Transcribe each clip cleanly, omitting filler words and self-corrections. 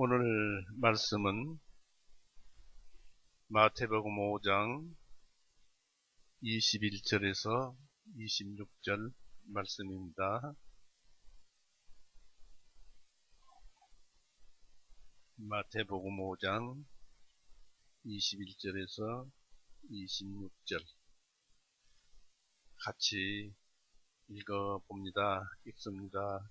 오늘 말씀은 마태복음 5장 21절에서 26절 말씀입니다. 마태복음 5장 21절에서 26절 같이 읽어봅니다. 읽습니다.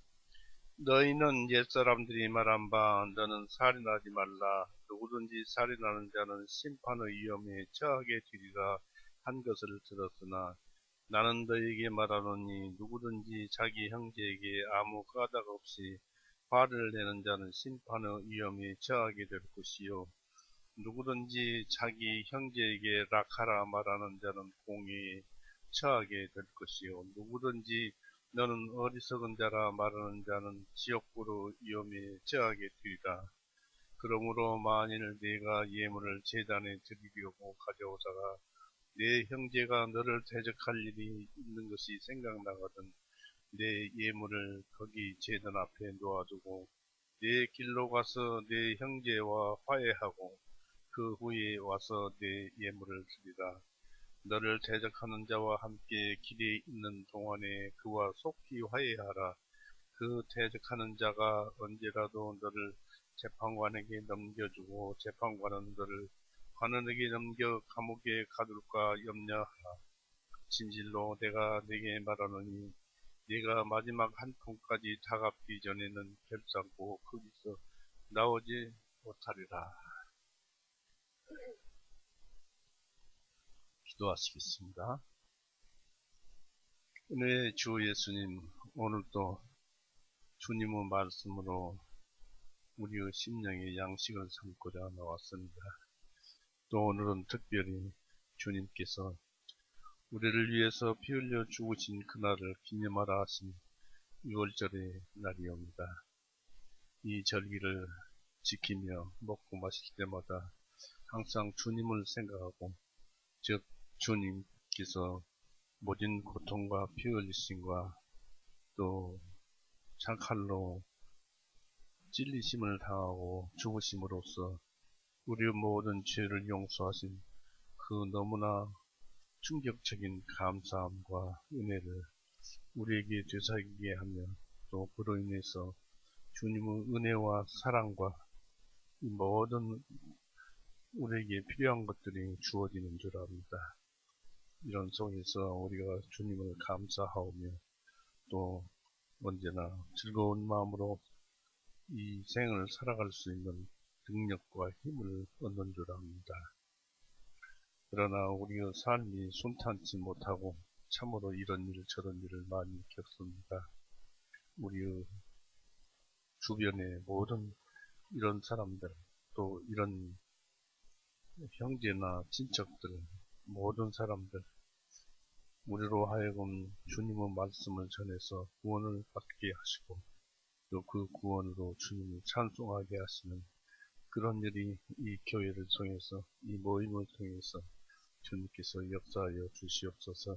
너희는 옛사람들이 말한 바 너는 살인하지 말라. 누구든지 살인하는 자는 심판의 위험에 처하게 되리라 한 것을 들었으나 나는 너희에게 말하노니 누구든지 자기 형제에게 아무 까닭 없이 화를 내는 자는 심판의 위험에 처하게 될 것이요 누구든지 자기 형제에게 락하라 말하는 자는 공의에 처하게 될 것이요 누구든지 너는 어리석은 자라 말하는 자는 지옥불의 위험에 처하게 되리라. 그러므로 만일 네가 예물을 제단에 드리려고 가져오다가 네 형제가 너를 대적할 일이 있는 것이 생각나거든 내 예물을 거기 제단 앞에 놓아두고 네 길로 가서 네 형제와 화해하고 그 후에 와서 네 예물을 드리라. 너를 대적하는 자와 함께 길에 있는 동안에 그와 속히 화해하라. 그 대적하는 자가 언제라도 너를 재판관에게 넘겨주고 재판관은 너를 관원에게 넘겨 감옥에 가둘까 염려하라. 진실로 내가 네게 말하노니 네가 마지막 한 푼까지 다 갚기 전에는 결산코 거기서 나오지 못하리라. 기도하시겠습니다. 은혜의 주 예수님, 오늘도 주님의 말씀으로 우리의 심령의 양식을 삼고자 나왔습니다. 또 오늘은 특별히 주님께서 우리를 위해서 피 흘려 죽으신 그날을 기념하라 하신 6월절의 날이옵니다. 이 절기를 지키며 먹고 마실 때마다 항상 주님을 생각하고 즉 주님께서 모진 고통과 피 흘리심과 또 창칼로 찔리심을 당하고 죽으심으로써 우리의 모든 죄를 용서하신 그 너무나 충격적인 감사함과 은혜를 우리에게 되살리게 하며 또 그로 인해서 주님의 은혜와 사랑과 이 모든 우리에게 필요한 것들이 주어지는 줄 압니다. 이런 속에서 우리가 주님을 감사하오며 또 언제나 즐거운 마음으로 이 생을 살아갈 수 있는 능력과 힘을 얻는 줄 압니다. 그러나 우리의 삶이 순탄치 못하고 참으로 이런 일 저런 일을 많이 겪습니다. 우리의 주변의 모든 이런 사람들 또 이런 형제나 친척들 모든 사람들 우리로 하여금 주님의 말씀을 전해서 구원을 받게 하시고 또 그 구원으로 주님을 찬송하게 하시는 그런 일이 이 교회를 통해서 이 모임을 통해서 주님께서 역사하여 주시옵소서.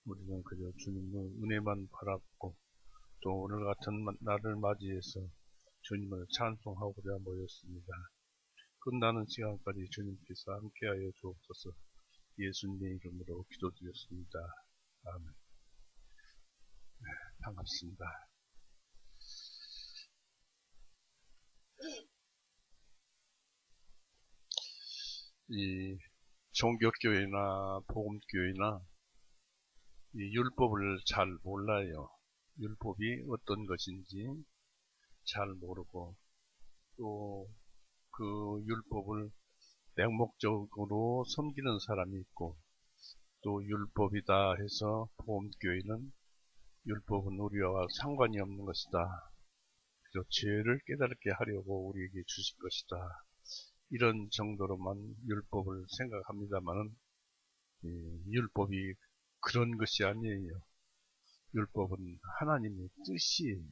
우리는 그저 주님의 은혜만 바라보고 또 오늘 같은 날을 맞이해서 주님을 찬송하고자 모였습니다. 끝나는 시간까지 주님께서 함께하여 주옵소서. 예수님의 이름으로 기도드렸습니다. 아멘. 반갑습니다. 이 종교교회나 복음교회나 이 율법을 잘 몰라요. 율법이 어떤 것인지 잘 모르고 또 그 율법을 맹목적으로 섬기는 사람이 있고 또 율법이다 해서 복음교회는 율법은 우리와 상관이 없는 것이다. 그저 죄를 깨닫게 하려고 우리에게 주신 것이다. 이런 정도로만 율법을 생각합니다만은 율법이 그런 것이 아니에요. 율법은 하나님의 뜻이에요.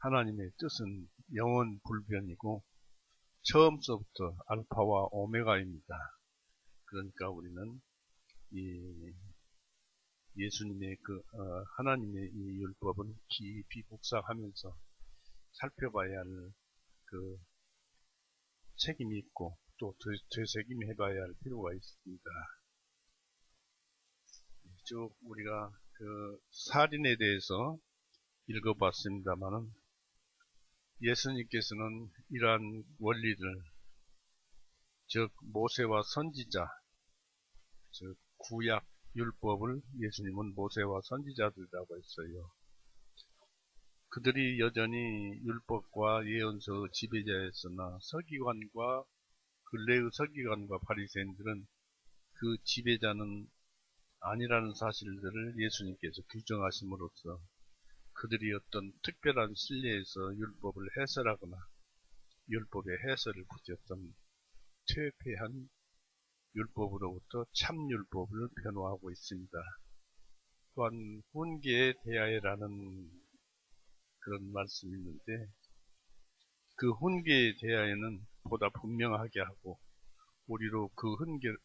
하나님의 뜻은 영원 불변이고 처음서부터 알파와 오메가입니다. 그러니까 우리는 이 예수님의 하나님의 이 율법은 깊이 묵상하면서 살펴봐야 할 책임이 있고 또 되새김해봐야 할 필요가 있습니다. 쭉 우리가 그 살인에 대해서 읽어봤습니다만은 예수님께서는 이러한 원리를 즉 모세와 선지자 즉 구약 율법을 예수님은 모세와 선지자들이라고 했어요. 그들이 여전히 율법과 예언서 지배자였으나 서기관과 근래의 서기관과 바리새인들은 그 지배자는 아니라는 사실들을 예수님께서 규정하심으로써 그들이 어떤 특별한 신뢰에서 율법을 해설하거나 율법의 해설을 붙였던 퇴폐한 율법으로부터 참율법을 변호하고 있습니다. 또한 훈계에 대하여라는 그런 말씀이 있는데 그 훈계에 대하여는 보다 분명하게 하고 우리로 그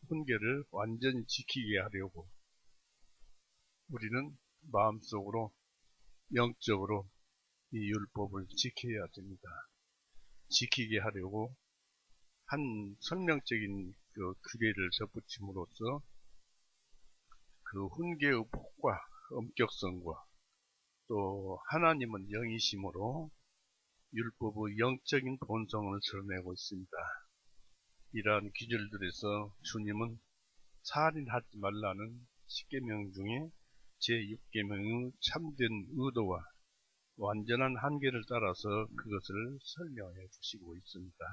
훈계를 완전히 지키게 하려고 우리는 마음속으로 영적으로 이 율법을 지켜야 됩니다. 지키게 하려고 한 설명적인 그 규례를 접붙임으로써 그 훈계의 폭과 엄격성과 또 하나님은 영이심으로 율법의 영적인 본성을 드러내고 있습니다. 이러한 기준들에서 주님은 살인하지 말라는 10계명 중에 제6계명의 참된 의도와 완전한 한계를 따라서 그것을 설명해 주시고 있습니다.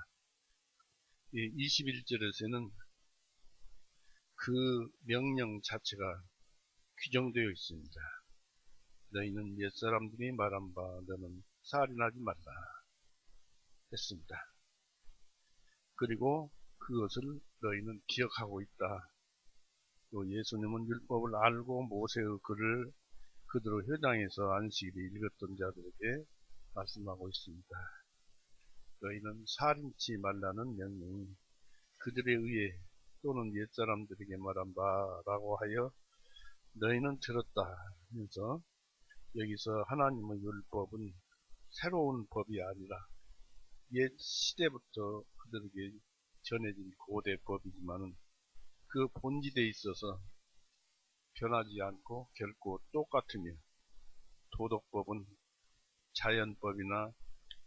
21절에서는 그 명령 자체가 규정되어 있습니다. 너희는 옛사람들이 말한 바 너는 살인하지 말라 했습니다. 그리고 그것을 너희는 기억하고 있다. 또 예수님은 율법을 알고 모세의 글을 그대로 회당에서 안식일에 읽었던 자들에게 말씀하고 있습니다. 너희는 살인치 말라는 명령이 그들에 의해 또는 옛사람들에게 말한 바라고 하여 너희는 들었다 하면서 여기서 하나님의 율법은 새로운 법이 아니라 옛 시대부터 그들에게 전해진 고대 법이지만은 그 본질에 있어서 변하지 않고 결코 똑같으며 도덕법은 자연법이나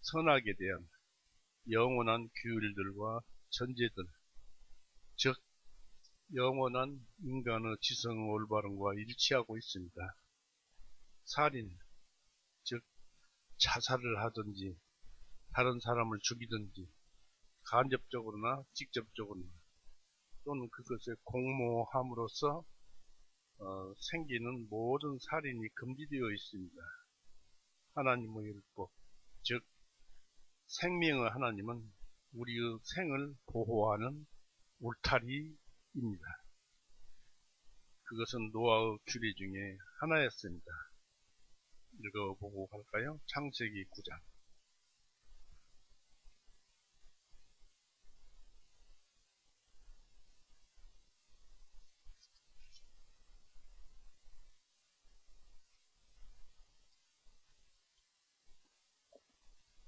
선악에 대한 영원한 규율들과 전제들 즉 영원한 인간의 지성 올바름과 일치하고 있습니다. 살인 즉 자살을 하든지 다른 사람을 죽이든지 간접적으로나 직접적으로나 또는 그것에 공모함으로써 생기는 모든 살인이 금지되어 있습니다. 하나님의 율법 즉 생명의 하나님은 우리의 생을 보호하는 울타리입니다. 그것은 노아의 규례 중에 하나였습니다. 읽어보고 갈까요? 창세기 9장.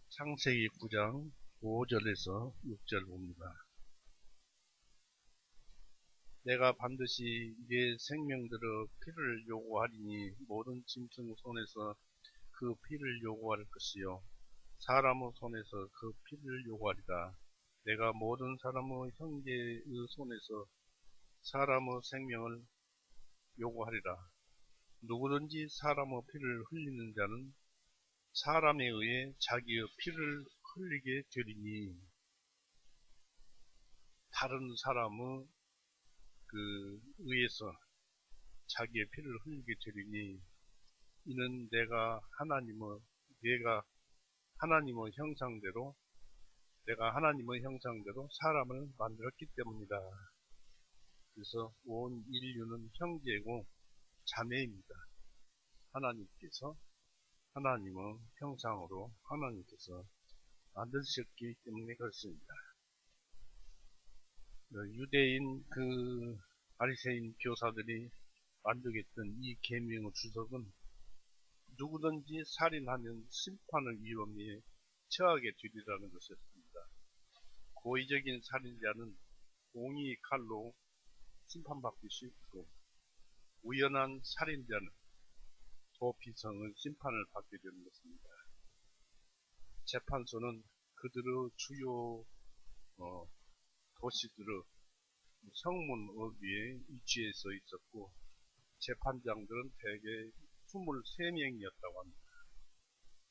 창세기 9장 5절에서 6절 봅니다. 내가 반드시 네 생명들의 피를 요구하리니 모든 짐승 손에서 그 피를 요구할 것이요 사람의 손에서 그 피를 요구하리라. 내가 모든 사람의 형제의 손에서 사람의 생명을 요구하리라. 누구든지 사람의 피를 흘리는 자는 사람에 의해 자기의 피를 흘리게 되리니 다른 사람의 의해서 자기의 피를 흘리게 되리니 이는 내가 하나님의 형상대로 사람을 만들었기 때문이다. 그래서 온 인류는 형제고 자매입니다. 하나님의 형상으로 하나님께서 만드셨기 때문에 그렇습니다. 유대인 바리새인 교사들이 만족했던 이 계명의 주석은 누구든지 살인하면 심판의 위험에 처하게 되리라는 것이었습니다. 고의적인 살인자는 공의 칼로 심판받기 쉽고, 우연한 살인자는 도피성의 심판을 받게 되는 것입니다. 재판소는 그들의 주요 도시들의 성문읍 위에 위치해서 있었고, 재판장들은 대개 23명이었다고 합니다.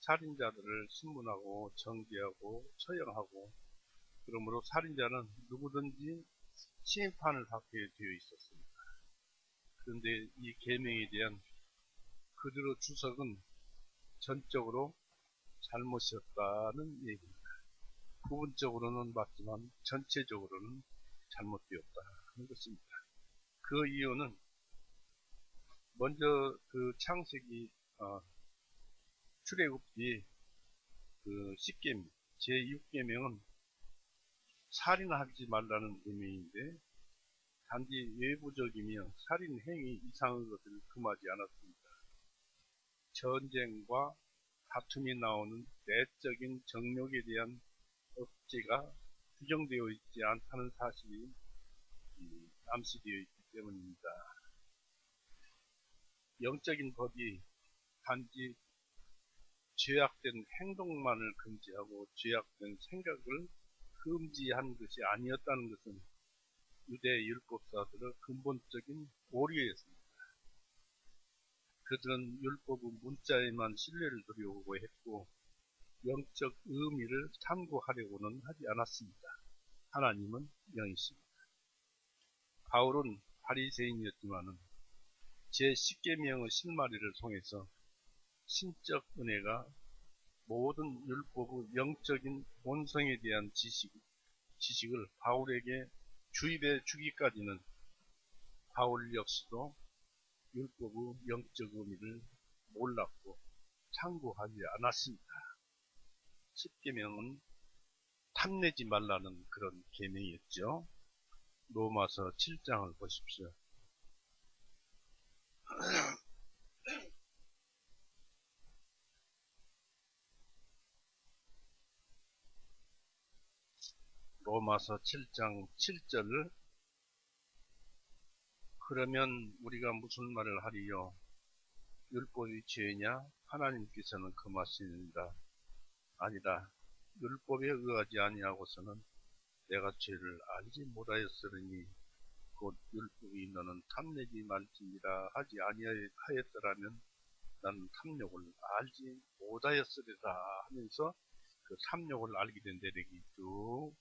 살인자들을 신문하고 정지하고 처형하고, 그러므로 살인자는 누구든지 심판을 받게 되어 있었습니다. 그런데 이 계명에 대한 그들의 주석은 전적으로 잘못이었다는 얘기입니다. 부분적으로는 맞지만 전체적으로는 잘못되었다는 것입니다. 그 이유는 먼저 그 창세기 출애굽기 그 10계명 제6계명은 살인하지 말라는 계명인데, 단지 외부적이며 살인 행위 이상의 것을 금하지 않았습니다. 전쟁과 다툼이 나오는 내적인 정욕에 대한 억제가 규정되어 있지 않다는 사실이 암시되어 있기 때문입니다. 영적인 법이 단지 죄악된 행동만을 금지하고 죄악된 생각을 금지한 것이 아니었다는 것은 유대 율법사들의 근본적인 오류였습니다. 그들은 율법의 문자에만 신뢰를 두려고 했고, 영적 의미를 탐구하려고는 하지 않았습니다. 하나님은 영이십니다. 바울은 바리새인이었지만은 제10계명의 실마리를 통해서 신적 은혜가 모든 율법의 영적인 본성에 대한 지식을 바울에게 주입해 주기까지는 바울 역시도 율법의 영적 의미를 몰랐고 탐구하지 않았습니다. 10계명은 탐내지 말라는 그런 계명이었죠. 로마서 7장을 보십시오. 로마서 7장 7절. 그러면 우리가 무슨 말을 하리요? 율법이 죄냐? 하나님께서는 금하시느니라. 아니라 율법에 의하지 아니하고서는 내가 죄를 알지 못하였으니 곧 율법이 너는 탐내지 말지니라 하지 아니하였더라면 나는 탐욕을 알지 못하였으리라 하면서 그 탐욕을 알게 된 내력이 쭉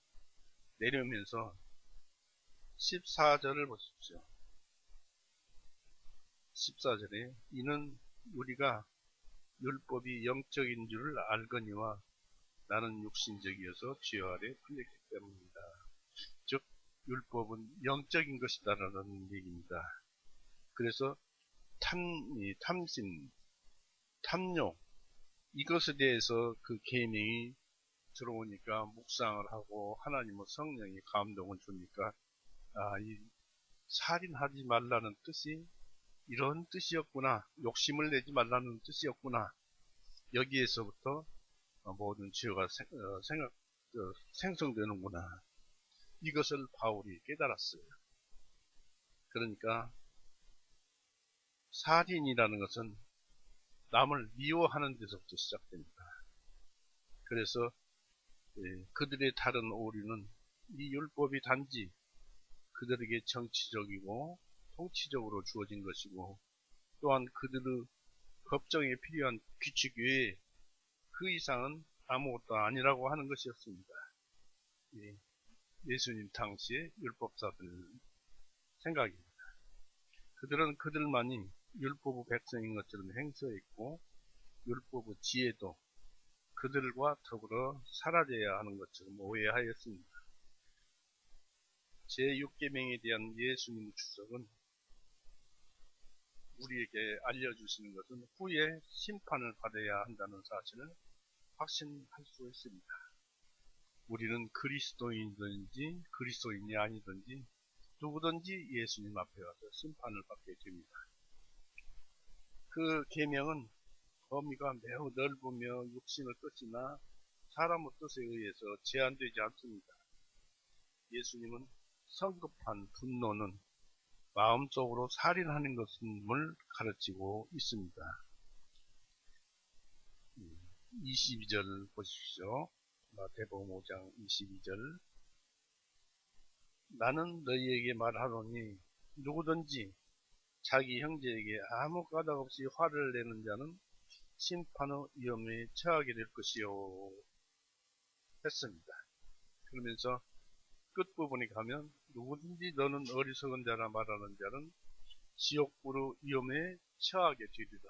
내려오면서 14절을 보십시오. 14절에 이는 우리가 율법이 영적인 줄을 알거니와 나는 육신적이어서 죄 아래 풀렸기 때문이다. 즉 율법은 영적인 것이다라는 얘기입니다. 그래서 탐심, 탐욕, 이것에 대해서 그 계명이 들어오니까 묵상을 하고 하나님의 성령이 감동을 주니까 이 살인하지 말라는 뜻이 이런 뜻이었구나, 욕심을 내지 말라는 뜻이었구나, 여기에서부터 모든 죄가 생성되는구나, 이것을 바울이 깨달았어요. 그러니까 살인이라는 것은 남을 미워하는 데서부터 시작됩니다. 그래서 그들의 다른 오류는 이 율법이 단지 그들에게 정치적이고 통치적으로 주어진 것이고, 또한 그들의 법정에 필요한 규칙 외에 그 이상은 아무것도 아니라고 하는 것이었습니다. 예수님 당시의 율법사들 생각입니다. 그들은 그들만이 율법의 백성인 것처럼 행세했고, 율법의 지혜도 그들과 더불어 사라져야 하는 것처럼 오해하였습니다. 제6계명에 대한 예수님의 주석은 우리에게 알려주시는 것은 후에 심판을 받아야 한다는 사실을 확신할 수 있습니다. 우리는 그리스도인이든지 그리스도인이 아니든지 누구든지 예수님 앞에 가서 심판을 받게 됩니다. 그 계명은 범위가 매우 넓으며 육신의 뜻이나 사람의 뜻에 의해서 제한되지 않습니다. 예수님은 성급한 분노는 마음속으로 살인하는 것임을 가르치고 있습니다. 22절 보십시오. 마태복음 5장 22절. 나는 너희에게 말하노니 누구든지 자기 형제에게 아무 까닭 없이 화를 내는 자는 심판의 위험에 처하게 될 것이요 했습니다. 그러면서 끝부분에 가면 누구든지 너는 어리석은 자라 말하는 자는 지옥불의 위험에 처하게 되리라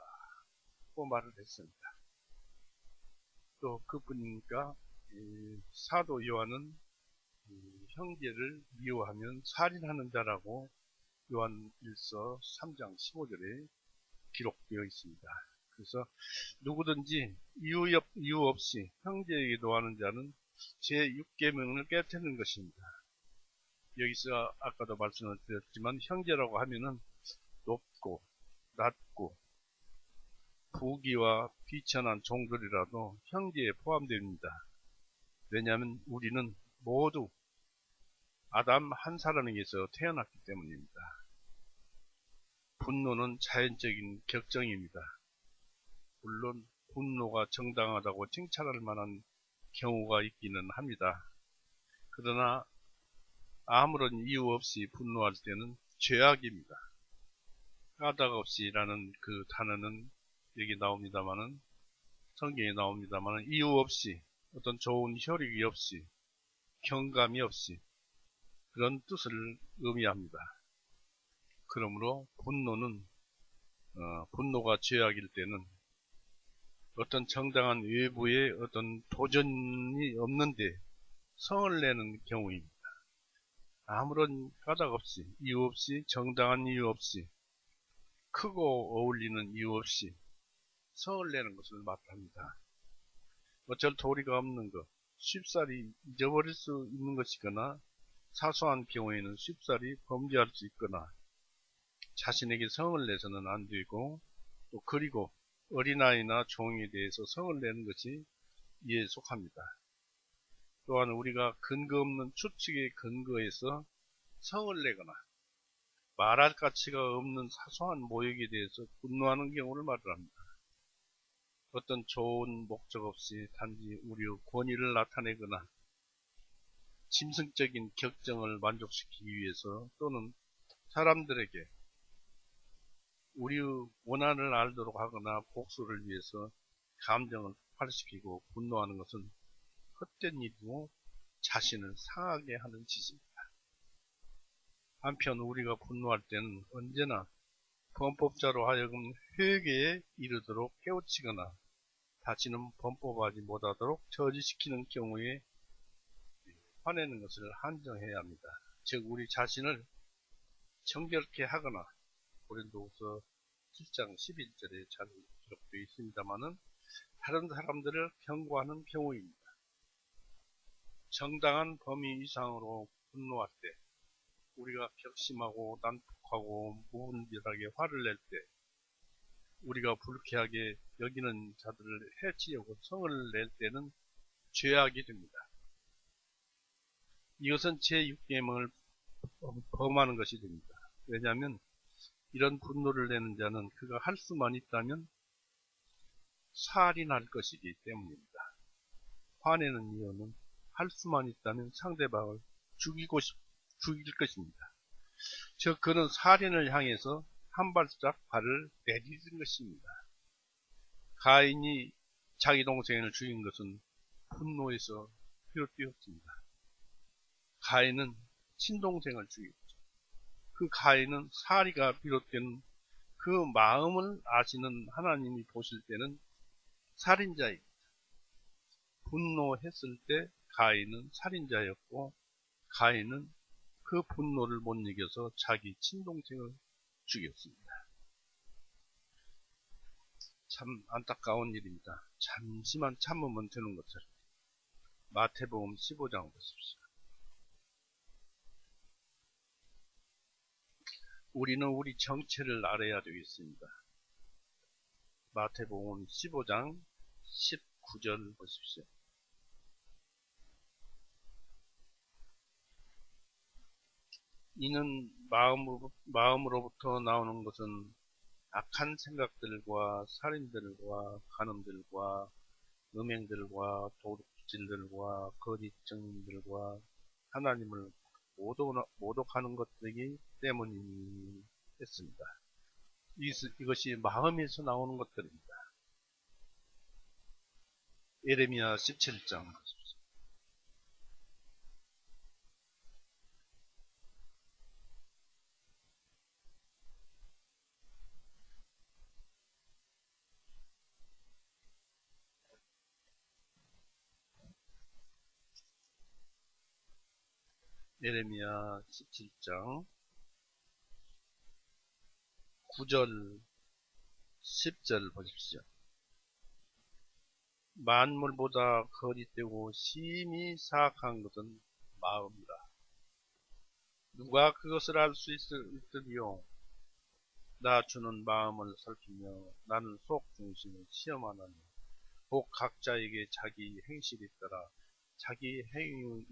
고 말을 했습니다. 또 그뿐이니까 사도 요한은 형제를 미워하면 살인하는 자라고 요한 1서 3장 15절에 기록되어 있습니다. 그래서 누구든지 이유 없이 형제에게 노하는 자는 제6계명을 깨뜨리는 것입니다. 여기서 아까도 말씀을 드렸지만 형제라고 하면은 높고 낮고 부귀와 비천한 종들이라도 형제에 포함됩니다. 왜냐하면 우리는 모두 아담 한 사람에게서 태어났기 때문입니다. 분노는 자연적인 격정입니다. 물론 분노가 정당하다고 칭찬할 만한 경우가 있기는 합니다. 그러나 아무런 이유 없이 분노할 때는 죄악입니다. 까닭 없이라는 그 단어는 여기 나옵니다만은, 성경에 나옵니다만은, 이유 없이, 어떤 좋은 혈육이 없이, 경감이 없이, 그런 뜻을 의미합니다. 그러므로 분노는, 분노가 죄악일 때는 어떤 정당한 외부의 어떤 도전이 없는데 성을 내는 경우입니다. 아무런 까닭 없이, 이유 없이, 정당한 이유 없이, 크고 어울리는 이유 없이 성을 내는 것을 말합니다. 어쩔 도리가 없는 것, 쉽사리 잊어버릴 수 있는 것이거나 사소한 경우에는 쉽사리 범죄할 수 있거나 자신에게 성을 내서는 안 되고, 또 그리고 어린아이나 종에 대해서 성을 내는 것이 이에 속합니다. 또한 우리가 근거 없는 추측에 근거해서 성을 내거나 말할 가치가 없는 사소한 모욕에 대해서 분노하는 경우를 말합니다. 어떤 좋은 목적 없이 단지 우리의 권위를 나타내거나 짐승적인 격정을 만족시키기 위해서, 또는 사람들에게 우리의 원한을 알도록 하거나 복수를 위해서 감정을 폭발시키고 분노하는 것은 헛된 일이고 자신을 상하게 하는 짓입니다. 한편 우리가 분노할 때는 언제나 범법자로 하여금 회개에 이르도록 깨우치거나 다시는 범법하지 못하도록 저지시키는 경우에 화내는 것을 한정해야 합니다. 즉 우리 자신을 정결케 하거나, 고린도후서 7장 11절에 잘 기록되어 있습니다만은, 다른 사람들을 경고하는 경우입니다. 정당한 범위 이상으로 분노할 때, 우리가 격심하고 난폭하고 무분별하게 화를 낼 때, 우리가 불쾌하게 여기는 자들을 해치려고 성을 낼 때는 죄악이 됩니다. 이것은 제6계명을 범하는 것이 됩니다. 왜냐하면 이런 분노를 내는 자는 그가 할 수만 있다면 살인할 것이기 때문입니다. 화내는 이유는 할 수만 있다면 상대방을 죽일 것입니다. 즉 그는 살인을 향해서 한 발짝 발을 내딛은 것입니다. 가인이 자기 동생을 죽인 것은 분노에서 비롯되었습니다. 가인은 친동생을 죽였죠. 그 가인은 살이가 비롯된 그 마음을 아시는 하나님이 보실 때는 살인자입니다. 분노했을 때 가인은 살인자였고, 가인은 그 분노를 못 이겨서 자기 친동생을 죽였습니다. 참 안타까운 일입니다. 잠시만 참으면 되는 것을. 마태복음 15장 보십시오. 우리는 우리 정체를 알아야 되겠습니다. 마태복음 15장 19절 보십시오. 이는 마음으로부터 나오는 것은 악한 생각들과 살인들과 간음들과 음행들과 도둑질들과 거짓 증인들과 하나님을 모독하는 것들이기 때문이니 했습니다. 이것이 마음에서 나오는 것들입니다. 예레미야 17장. 예레미야 17장 9절 10절 보십시오. 만물보다 거짓되고 심히 사악한 것은 마음이라. 누가 그것을 알 수 있으리요? 나 주는 마음을 살피며 나는 속 중심을 시험하나니 곧 각자에게 자기 행실에 따라 자기 행위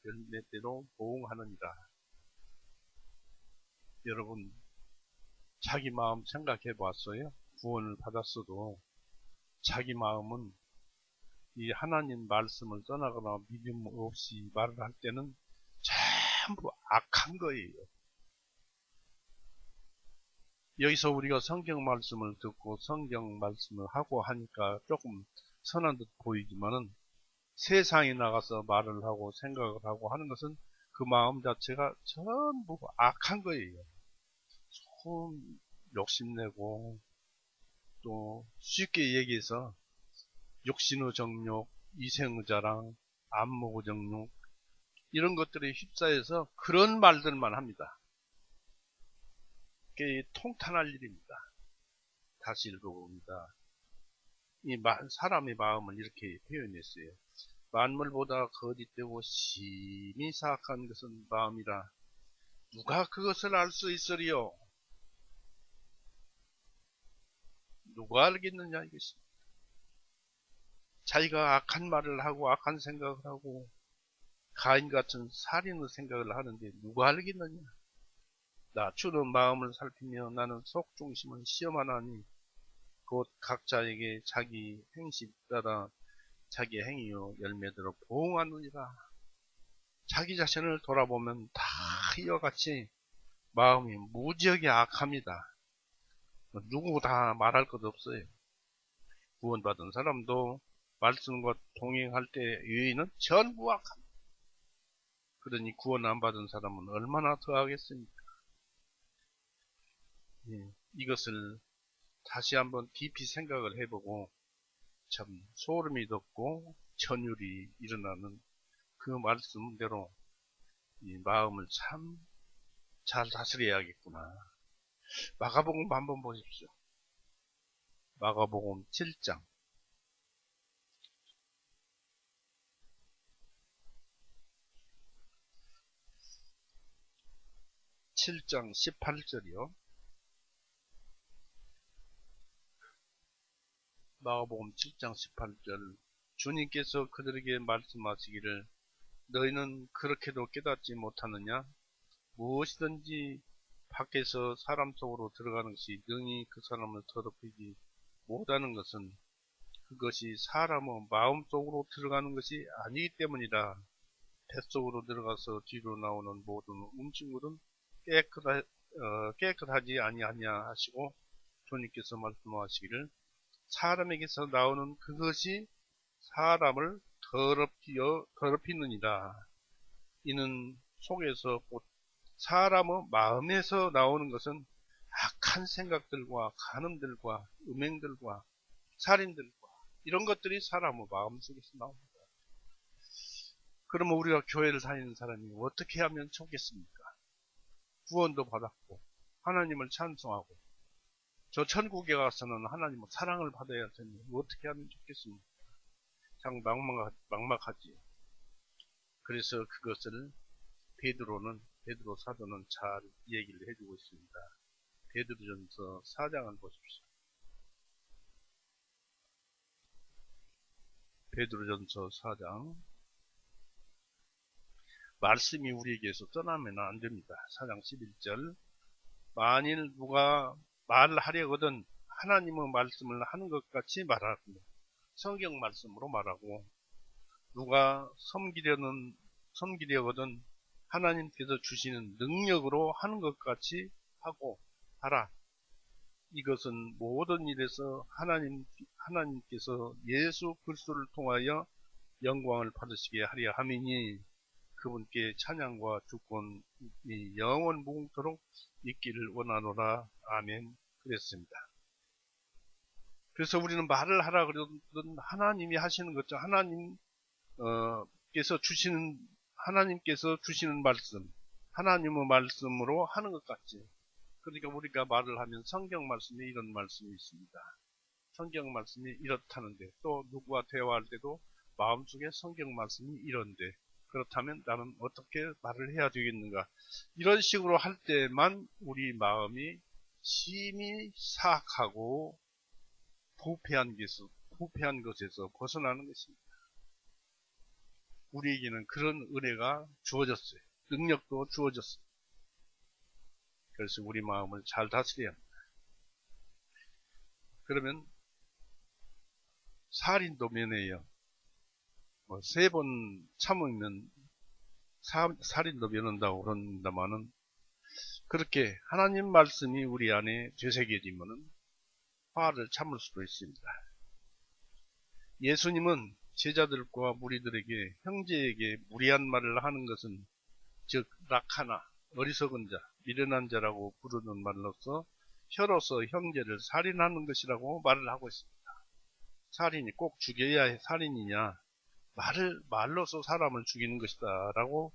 열매대로 보응하느니라. 여러분, 자기 마음 생각해 봤어요? 구원을 받았어도 자기 마음은 이 하나님 말씀을 떠나거나 믿음 없이 말을 할 때는 전부 악한 거예요. 여기서 우리가 성경 말씀을 듣고 성경 말씀을 하고 하니까 조금 선한 듯 보이지만은 세상에 나가서 말을 하고 생각을 하고 하는 것은 그 마음 자체가 전부 악한 거예요. 조금 욕심내고 또 쉽게 얘기해서 육신의 정욕, 이생의 자랑, 안목의 정욕 이런 것들에 휩싸여서 그런 말들만 합니다. 그게 통탄할 일입니다. 다시 읽어봅니다. 사람의 마음을 이렇게 표현했어요. 만물보다 거짓되고 심히 사악한 것은 마음이라. 누가 그것을 알 수 있으리요? 누가 알겠느냐 이것입니다. 자기가 악한 말을 하고 악한 생각을 하고 가인 같은 살인의 생각을 하는데 누가 알겠느냐? 나 주는 마음을 살피며 나는 속중심을 시험하나니 곧 각자에게 자기 행실 따라 자기 행위요 열매대로 보응하느니라. 자기 자신을 돌아보면 다 이와 같이 마음이 무지하게 악합니다. 누구 다 말할 것 없어요. 구원받은 사람도 말씀과 동행할 때 유의는 전부 악합니다. 그러니 구원 안 받은 사람은 얼마나 더 하겠습니까? 이것을 다시 한번 깊이 생각을 해보고 참 소름이 돋고 전율이 일어나는 그 말씀대로 이 마음을 참 잘 다스려야겠구나. 마가복음 한번 보십시오. 마가복음 7장 7장 18절이요. 마가복음 7장 18절 주님께서 그들에게 말씀하시기를 너희는 그렇게도 깨닫지 못하느냐? 무엇이든지 밖에서 사람 속으로 들어가는 것이 능히 그 사람을 더럽히지 못하는 것은 그것이 사람의 마음 속으로 들어가는 것이 아니기 때문이라. 뱃속으로 들어가서 뒤로 나오는 모든 음식물은 깨끗하지 아니하냐 하시고 주님께서 말씀하시기를 사람에게서 나오는 그것이 사람을 더럽히느니라. 이는 속에서 곧 사람의 마음에서 나오는 것은 악한 생각들과 간음들과 음행들과 살인들과 이런 것들이 사람의 마음속에서 나옵니다. 그러면 우리가 교회를 다니는 사람이 어떻게 하면 좋겠습니까? 구원도 받았고 하나님을 찬송하고 저 천국에 가서는 하나님의 사랑을 받아야 되니 어떻게 하면 좋겠습니까? 참 막막하지요. 그래서 그것을 베드로 사도는 잘 얘기를 해주고 있습니다. 베드로전서 4장을 보십시오. 베드로전서 4장 말씀이 우리에게서 떠나면 안 됩니다. 4장 11절. 만일 누가 말하려거든 하나님의 말씀을 하는 것 같이 말하고, 성경 말씀으로 말하고, 누가 섬기려거든 하나님께서 주시는 능력으로 하는 것 같이 하고 하라. 이것은 모든 일에서 하나님께서 예수 그리스도를 통하여 영광을 받으시게 하려 함이니 그분께 찬양과 주권이 영원 무궁토록 있기를 원하노라. 아멘. 그랬습니다. 그래서 우리는 말을 하라 그러든 하나님이 하시는 거죠. 하나님께서 주시는 말씀, 하나님의 말씀으로 하는 것 같지. 그러니까 우리가 말을 하면 성경 말씀에 이런 말씀이 있습니다. 성경 말씀이 이렇다는데, 또 누구와 대화할 때도 마음속에 성경 말씀이 이런데, 그렇다면 나는 어떻게 말을 해야 되겠는가? 이런 식으로 할 때만 우리 마음이 심히 사악하고 부패한 것에서 벗어나는 것입니다. 우리에게는 그런 은혜가 주어졌어요. 능력도 주어졌어요. 그래서 우리 마음을 잘 다스려야 합니다. 그러면 살인도 면해요. 3번 참으면 살인도 면한다고 그런다마는, 그렇게 하나님 말씀이 우리 안에 되새겨지면은 화를 참을 수도 있습니다. 예수님은 제자들과 무리들에게, 형제에게 무리한 말을 하는 것은, 즉 락하나 어리석은 자, 미련한 자라고 부르는 말로서 혀로서 형제를 살인하는 것이라고 말을 하고 있습니다. 살인이 꼭 죽여야 살인이냐? 말로서 사람을 죽이는 것이다 라고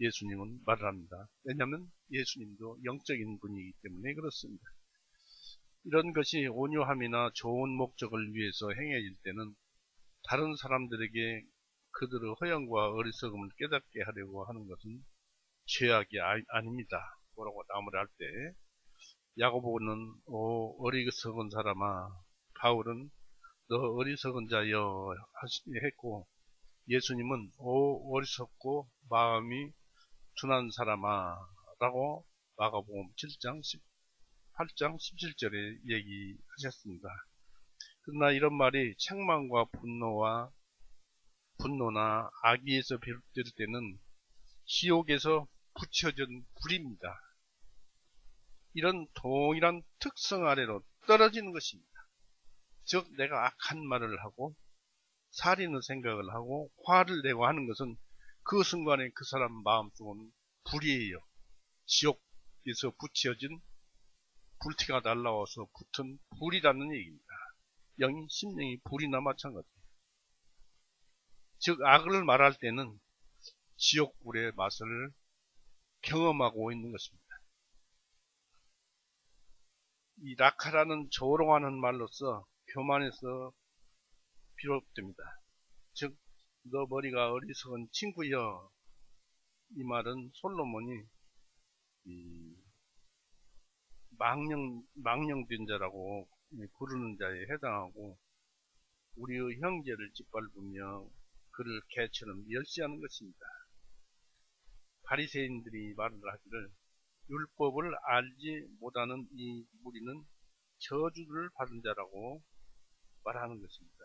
예수님은 말을 합니다. 왜냐하면 예수님도 영적인 분이기 때문에 그렇습니다. 이런 것이 온유함이나 좋은 목적을 위해서 행해질 때는 다른 사람들에게 그들의 허영과 어리석음을 깨닫게 하려고 하는 것은 죄악이 아닙니다. 뭐라고 나무를 할 때, 야고보는 어리석은 사람아, 바울은 너 어리석은 자여 했고, 예수님은 어리석고 마음이 둔한 사람아 라고 마가복음 8장 17절에 얘기하셨습니다. 그러나 이런 말이 책망과 분노나 악의에서 비롯될 때는 지옥에서 붙여진 불입니다. 이런 동일한 특성 아래로 떨어지는 것입니다. 즉 내가 악한 말을 하고 살인의 생각을 하고 화를 내고 하는 것은 그 순간에 그 사람 마음속은 불이에요. 지옥에서 붙여진 불티가 날라와서 붙은 불이라는 얘기입니다. 심령이 불이나 마찬가지예요. 즉 악을 말할 때는 지옥불의 맛을 경험하고 있는 것입니다. 이 라카라는 조롱하는 말로서 교만에서 비롯됩니다. 즉 너 머리가 어리석은 친구여, 이 말은 솔로몬이 망령된 자라고 부르는 자에 해당하고, 우리의 형제를 짓밟으며 그를 개처럼 멸시하는 것입니다. 바리새인들이 말을 하기를 율법을 알지 못하는 이 무리는 저주를 받은 자라고 말하는 것입니다.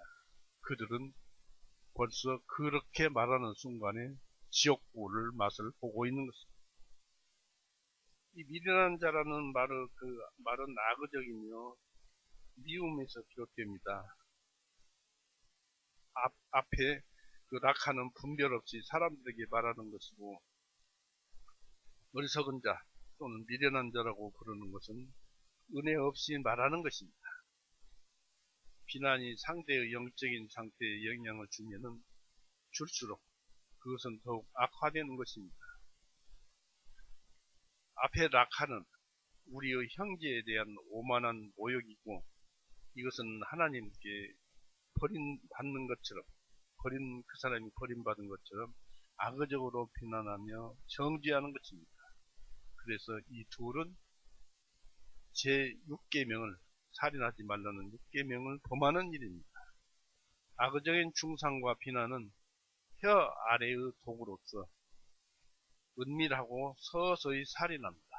그들은 벌써 그렇게 말하는 순간에 지옥불의 맛을 보고 있는 것입니다. 이 미련한 자라는 말은 악의적이며 미움에서 비롯됩니다. 앞에 그 락하는 분별 없이 사람들에게 말하는 것이고, 어리석은 자 또는 미련한 자라고 부르는 것은 은혜 없이 말하는 것입니다. 비난이 상대의 영적인 상태에 영향을 주면은 줄수록 그것은 더욱 악화되는 것입니다. 앞에 락하는 우리의 형제에 대한 오만한 모욕이고, 이것은 하나님께 버림받는 것처럼, 그 사람이 버림받은 것처럼 악의적으로 비난하며 정죄하는 것입니다. 그래서 이 둘은 제6계명을, 살인하지 말라는 6계명을 범하는 일입니다. 악의적인 중상과 비난은 혀 아래의 독으로서 은밀하고 서서히 살인합니다.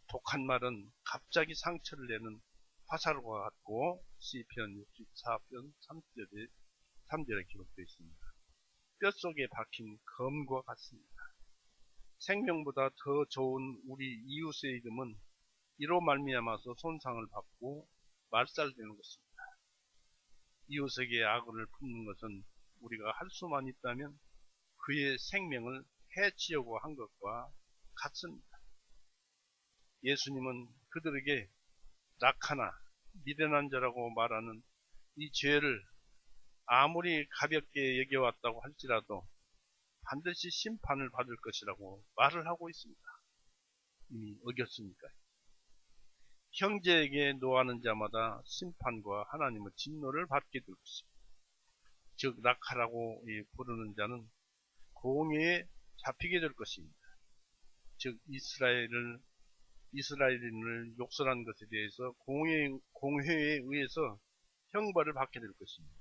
독한 말은 갑자기 상처를 내는 화살과 같고 시편 64편 3절에 기록되어 있습니다. 뼛속에 박힌 검과 같습니다. 생명보다 더 좋은 우리 이웃의 이름은 이로 말미암아서 손상을 받고 말살되는 것입니다. 이웃에게 악을 품는 것은 우리가 할 수만 있다면 그의 생명을 해치려고 한 것과 같습니다. 예수님은 그들에게 낙하나 미련한 자라고 말하는 이 죄를 아무리 가볍게 여겨왔다고 할지라도 반드시 심판을 받을 것이라고 말을 하고 있습니다. 이미 어겼으니까요. 형제에게 노하는 자마다 심판과 하나님의 진노를 받게 될 것입니다. 즉 낙하라고 부르는 자는 공회에 잡히게 될 것입니다. 즉 이스라엘인을 욕설한 것에 대해서 공회에 의해서 형벌을 받게 될 것입니다.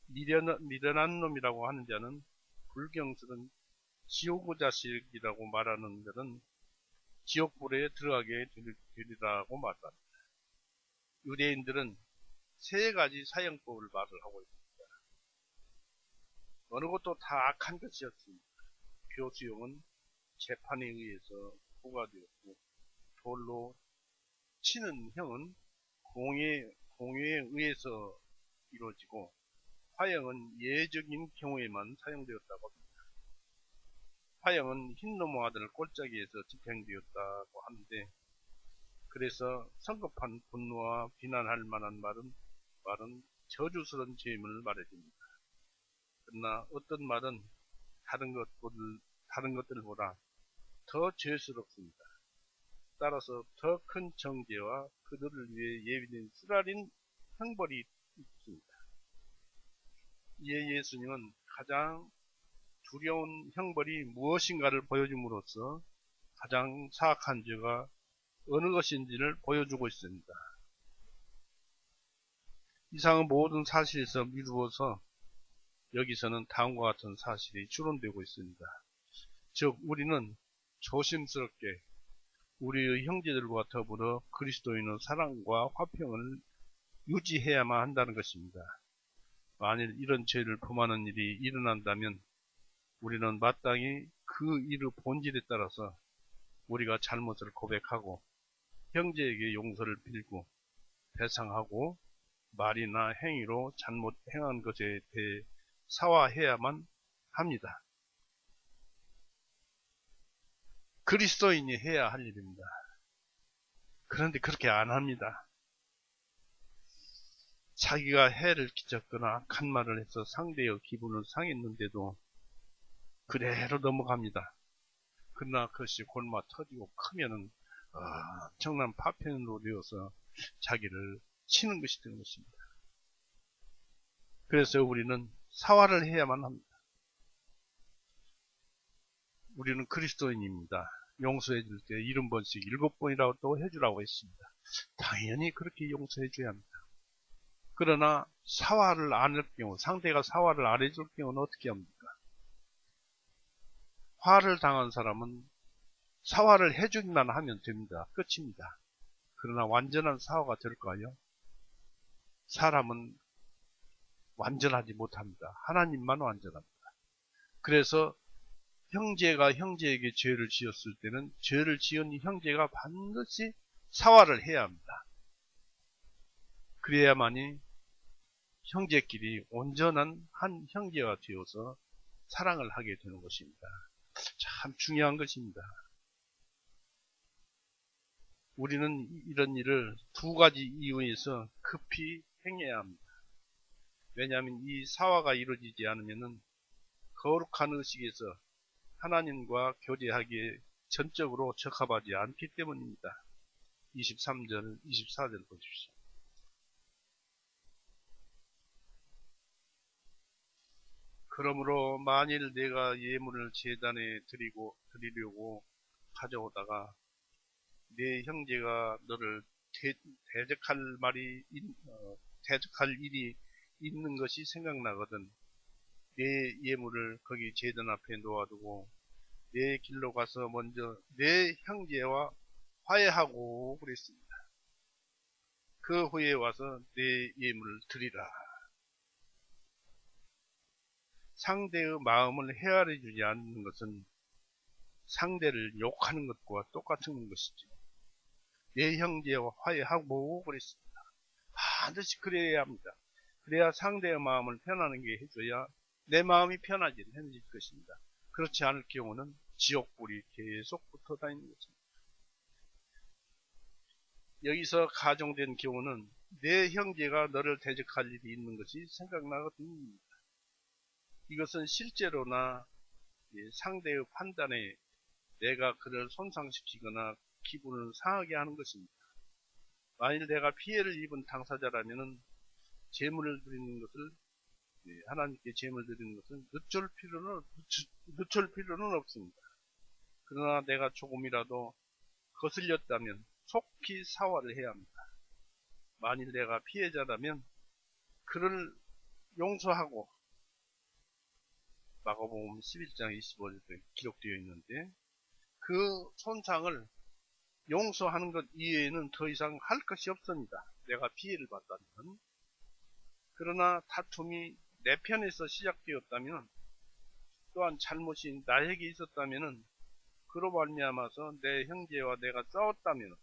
미련한 놈이라고 하는 자는 불경스런 지옥의 자식이라고 말하는 자는 지옥불에 들어가게 되리라고 말합니다. 유대인들은 세 가지 사형법을 말을 하고 있습니다. 어느 것도 다 악한 것이었습니다. 교수형은 재판에 의해서 부과되었고, 돌로 치는 형은 공회에 의해서 이루어지고, 화형은 예적인 경우에만 사용되었다고 합니다. 화형은 흰놈의 아들 꼴짜기에서 집행되었다고 하는데, 그래서 성급한 분노와 비난할 만한 말은 저주스러운 죄임을 말해줍니다. 그러나 어떤 말은 다른 것들보다 더 죄스럽습니다. 따라서 더 큰 정죄와 그들을 위해 예비된 쓰라린 형벌이 있습니다. 이에 예수님은 가장 두려운 형벌이 무엇인가를 보여줌으로써 가장 사악한 죄가 어느 것인지를 보여주고 있습니다. 이상은 모든 사실에서 미루어서 여기서는 다음과 같은 사실이 추론되고 있습니다. 즉 우리는 조심스럽게 우리의 형제들과 더불어 그리스도인의 사랑과 화평을 유지해야만 한다는 것입니다. 만일 이런 죄를 범하는 일이 일어난다면 우리는 마땅히 그 일의 본질에 따라서 우리가 잘못을 고백하고 형제에게 용서를 빌고 배상하고 말이나 행위로 잘못 행한 것에 대해 사과해야만 합니다. 그리스도인이 해야 할 일입니다. 그런데 그렇게 안 합니다. 자기가 해를 끼쳤거나 악한 말을 해서 상대의 기분을 상했는데도 그대로 넘어갑니다. 그러나 그것이 골마 터지고 크면은 엄청난 파편으로 되어서 자기를 치는 것이 되는 것입니다. 그래서 우리는 사과를 해야만 합니다. 우리는 그리스도인입니다. 용서해 줄 때 70번씩 7번이라고 또 해주라고 했습니다. 당연히 그렇게 용서해 줘야 합니다. 그러나 사과를 안 할 경우, 상대가 사과를 안 해줄 경우는 어떻게 합니까? 화를 당한 사람은 사과를 해주기만 하면 됩니다. 끝입니다. 그러나 완전한 사과가 될까요? 사람은 완전하지 못합니다. 하나님만 완전합니다. 그래서 형제가 형제에게 죄를 지었을 때는 죄를 지은 형제가 반드시 사과를 해야 합니다. 그래야만이 형제끼리 온전한 한 형제가 되어서 사랑을 하게 되는 것입니다. 참 중요한 것입니다. 우리는 이런 일을 두 가지 이유에서 급히 행해야 합니다. 왜냐하면 이 사화가 이루어지지 않으면 거룩한 의식에서 하나님과 교제하기에 전적으로 적합하지 않기 때문입니다. 23절, 24절 보십시오. 그러므로 만일 내가 예물을 제단에 드리려고 가져오다가 내 형제가 너를 대적할 일이 있는 것이 생각나거든 내 예물을 거기 제단 앞에 놓아두고 내 길로 가서 먼저 내 형제와 화해하고 그랬습니다. 그 후에 와서 내 예물을 드리라. 상대의 마음을 헤아려 주지 않는 것은 상대를 욕하는 것과 똑같은 것이죠. 내 형제와 화해하고 그랬습니다. 반드시 그래야 합니다. 그래야 상대의 마음을 편안하게 해줘야 내 마음이 편해질 것입니다. 그렇지 않을 경우는 지옥불이 계속 붙어 다니는 것입니다. 여기서 가정된 경우는 내 형제가 너를 대적할 일이 있는 것이 생각나거든요. 이것은 실제로나 상대의 판단에 내가 그를 손상시키거나 기분을 상하게 하는 것입니다. 만일 내가 피해를 입은 당사자라면 재물을 드리는 것을 하나님께 재물 드리는 것은 늦출 필요는 없습니다. 그러나 내가 조금이라도 거슬렸다면 속히 사과를 해야 합니다. 만일 내가 피해자라면 그를 용서하고 마가복음 11장 25절에 기록되어 있는데 그 손상을 용서하는 것 이외에는 더 이상 할 것이 없습니다. 내가 피해를 받다면. 그러나 다툼이 내 편에서 시작되었다면 또한 잘못이 나에게 있었다면 그로 말미암아서 내 형제와 내가 싸웠다면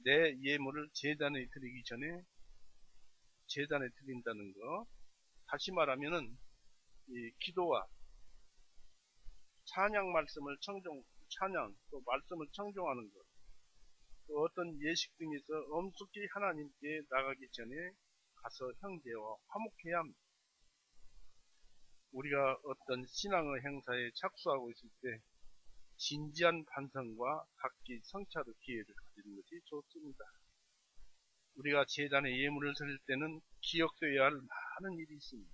내 예물을 제단에 드리기 전에 제단에 드린다는 것. 다시 말하면은 이 기도와 찬양 말씀을 찬양 또 말씀을 청종하는 것, 또 어떤 예식 등에서 엄숙히 하나님께 나가기 전에 가서 형제와 화목해야 합니다. 우리가 어떤 신앙의 행사에 착수하고 있을 때 진지한 반성과 각기 성찰의 기회를 가지는 것이 좋습니다. 우리가 제단에 예물을 드릴 때는 기억되어야 할 많은 일이 있습니다.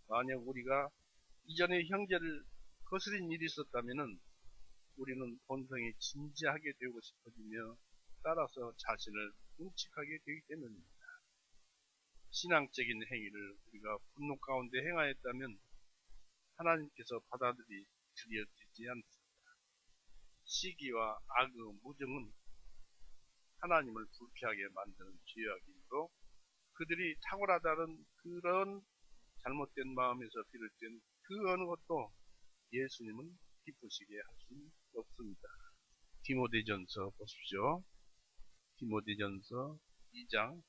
만약 우리가 이전에 형제를 거스린 일이 있었다면 우리는 본성이 진지하게 되고 싶어지며 따라서 자신을 끔찍하게 되기 때문입니다. 신앙적인 행위를 우리가 분노 가운데 행하였다면 하나님께서 받아들이지 않습니다. 시기와 악의 무정은 하나님을 불쾌하게 만드는 죄악이므로 그들이 탁월하다는 그런 잘못된 마음에서 비롯된 그 어느 것도 예수님은 기쁘시게 할 수 없습니다. 디모데전서 보십시오. 디모데전서 2장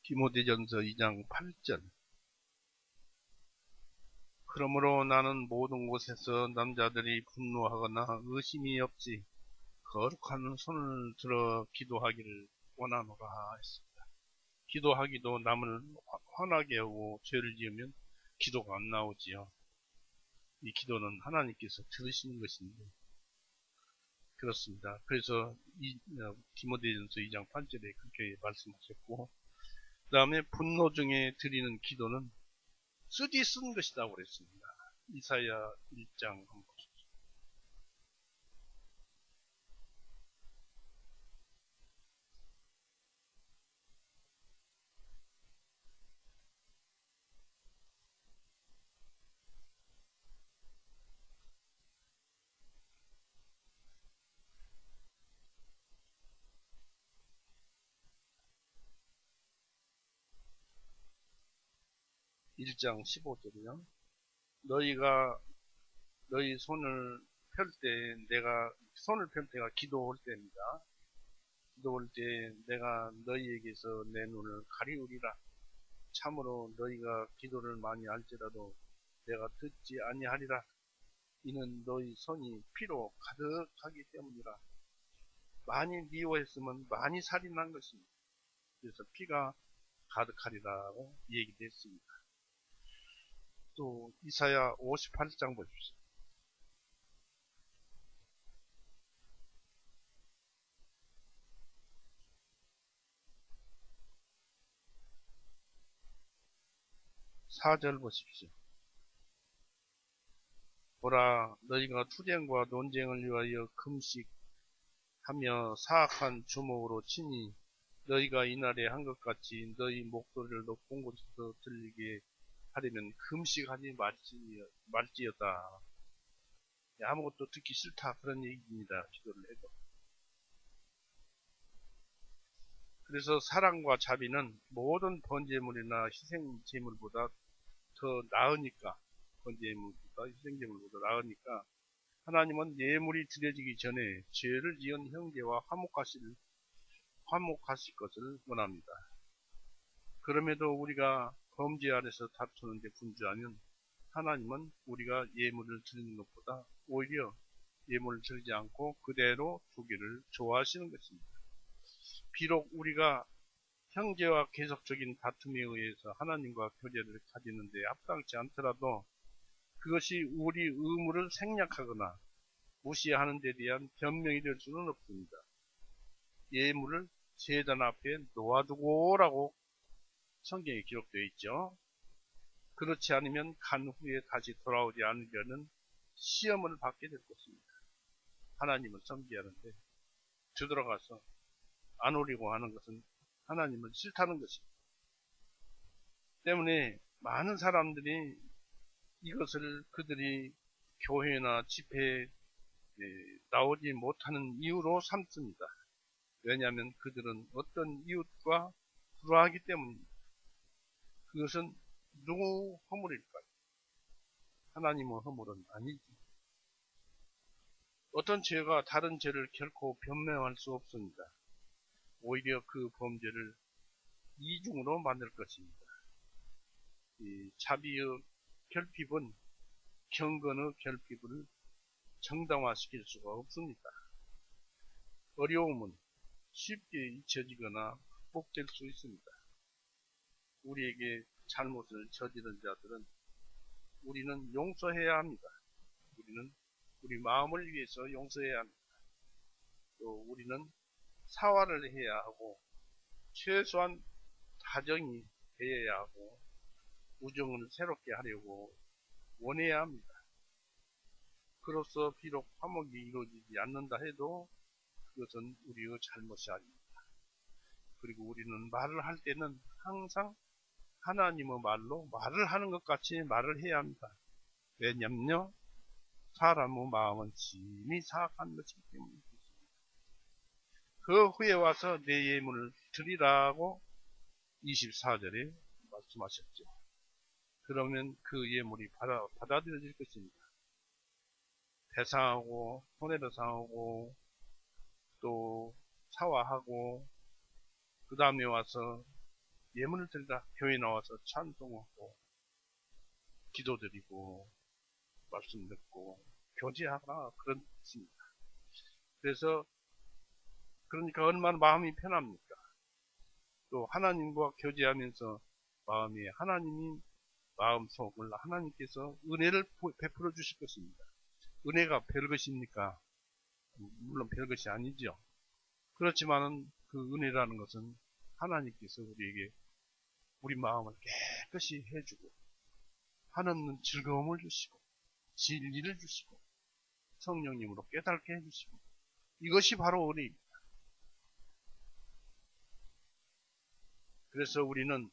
디모데전서 2장 8절. 그러므로 나는 모든 곳에서 남자들이 분노하거나 의심이 없이 거룩한 손을 들어 기도하기를 원하노라 했습니다. 기도하기도 남을 화나게 하고 죄를 지으면 기도가 안 나오지요. 이 기도는 하나님께서 들으시는 것인데 그렇습니다. 그래서 디모데전서 2장 8절에 그렇게 말씀하셨고, 그 다음에 분노 중에 드리는 기도는 쓰디 쓴 것이라고 그랬습니다. 이사야 1장 한번 보십시오. 1장 15절이요. 너희가 너희 손을 펼 때 내가 손을 펼 때가 기도할 때입니다. 기도할 때 내가 너희에게서 내 눈을 가리우리라. 참으로 너희가 기도를 많이 할지라도 내가 듣지 아니하리라. 이는 너희 손이 피로 가득하기 때문이라. 많이 미워했으면 많이 살인한 것입니다. 그래서 피가 가득하리라고 얘기됐습니다. 또 이사야 58장 보십시오. 사절 보십시오. 보라, 너희가 투쟁과 논쟁을 위하여 금식하며 사악한 주먹으로 치니 너희가 이날에 한 것 같이 너희 목소리를 높은 곳에서 들리게 하려면 금식하지 말지어다. 아무것도 듣기 싫다, 그런 얘기입니다. 기도를 해도. 그래서 사랑과 자비는 모든 번제물이나 희생제물보다 더 나으니까, 번제물보다 희생제물보다 나으니까 하나님은 예물이 드려지기 전에 죄를 지은 형제와 화목하실 것을 원합니다. 그럼에도 우리가 범죄 안에서 다투는데 분주하면 하나님은 우리가 예물을 드리는 것보다 오히려 예물을 드리지 않고 그대로 두기를 좋아하시는 것입니다. 비록 우리가 형제와 계속적인 다툼에 의해서 하나님과 교제를 가지는데 합당치 않더라도 그것이 우리 의무를 생략하거나 무시하는 데 대한 변명이 될 수는 없습니다. 예물을 제단 앞에 놓아두고라고 성경에 기록되어 있죠. 그렇지 않으면 간 후에 다시 돌아오지 않으려는 시험을 받게 될 것입니다. 하나님을 섬기하는데 되돌아가서 안 오려고 하는 것은 하나님을 싫다는 것입니다. 때문에 많은 사람들이 이것을 그들이 교회나 집회에 나오지 못하는 이유로 삼습니다. 왜냐하면 그들은 어떤 이웃과 불화하기 때문입니다. 그것은 누구 허물일까요? 하나님의 허물은 아니지. 어떤 죄가 다른 죄를 결코 변명할 수 없습니다. 오히려 그 범죄를 이중으로 만들 것입니다. 이 자비의 결핍은 경건의 결핍을 정당화시킬 수가 없습니다. 어려움은 쉽게 잊혀지거나 극복될 수 있습니다. 우리에게 잘못을 저지른 자들은 우리는 용서해야 합니다. 우리는 우리 마음을 위해서 용서해야 합니다. 또 우리는 사과를 해야 하고 최소한 다정히 대해야 하고 우정을 새롭게 하려고 원해야 합니다. 그로써 비록 화목이 이루어지지 않는다 해도 그것은 우리의 잘못이 아닙니다. 그리고 우리는 말을 할 때는 항상 하나님의 말로 말을 하는 것 같이 말을 해야 합니다. 왜냐면요, 사람의 마음은 심히 사악한 것이기 때문입니다. 그 후에 와서 내 예물을 드리라고 24절에 말씀하셨죠. 그러면 그 예물이 받아들여질 것입니다. 배상하고 손해배상하고 또 사과하고 그 다음에 와서 예물을 드리다 교회 나와서 찬송하고 기도드리고 말씀 듣고 교제하라 그런 뜻입니다. 그래서 그러니까 얼마나 마음이 편합니까? 또 하나님과 교제하면서 마음이 하나님이 마음속을 하나님께서 은혜를 베풀어 주실 것입니다. 은혜가 별것입니까? 물론 별것이 아니죠. 그렇지만은 그 은혜라는 것은 하나님께서 우리에게 우리 마음을 깨끗이 해주고 한없는 즐거움을 주시고 진리를 주시고 성령님으로 깨닫게 해주시고 이것이 바로 은혜입니다. 그래서 우리는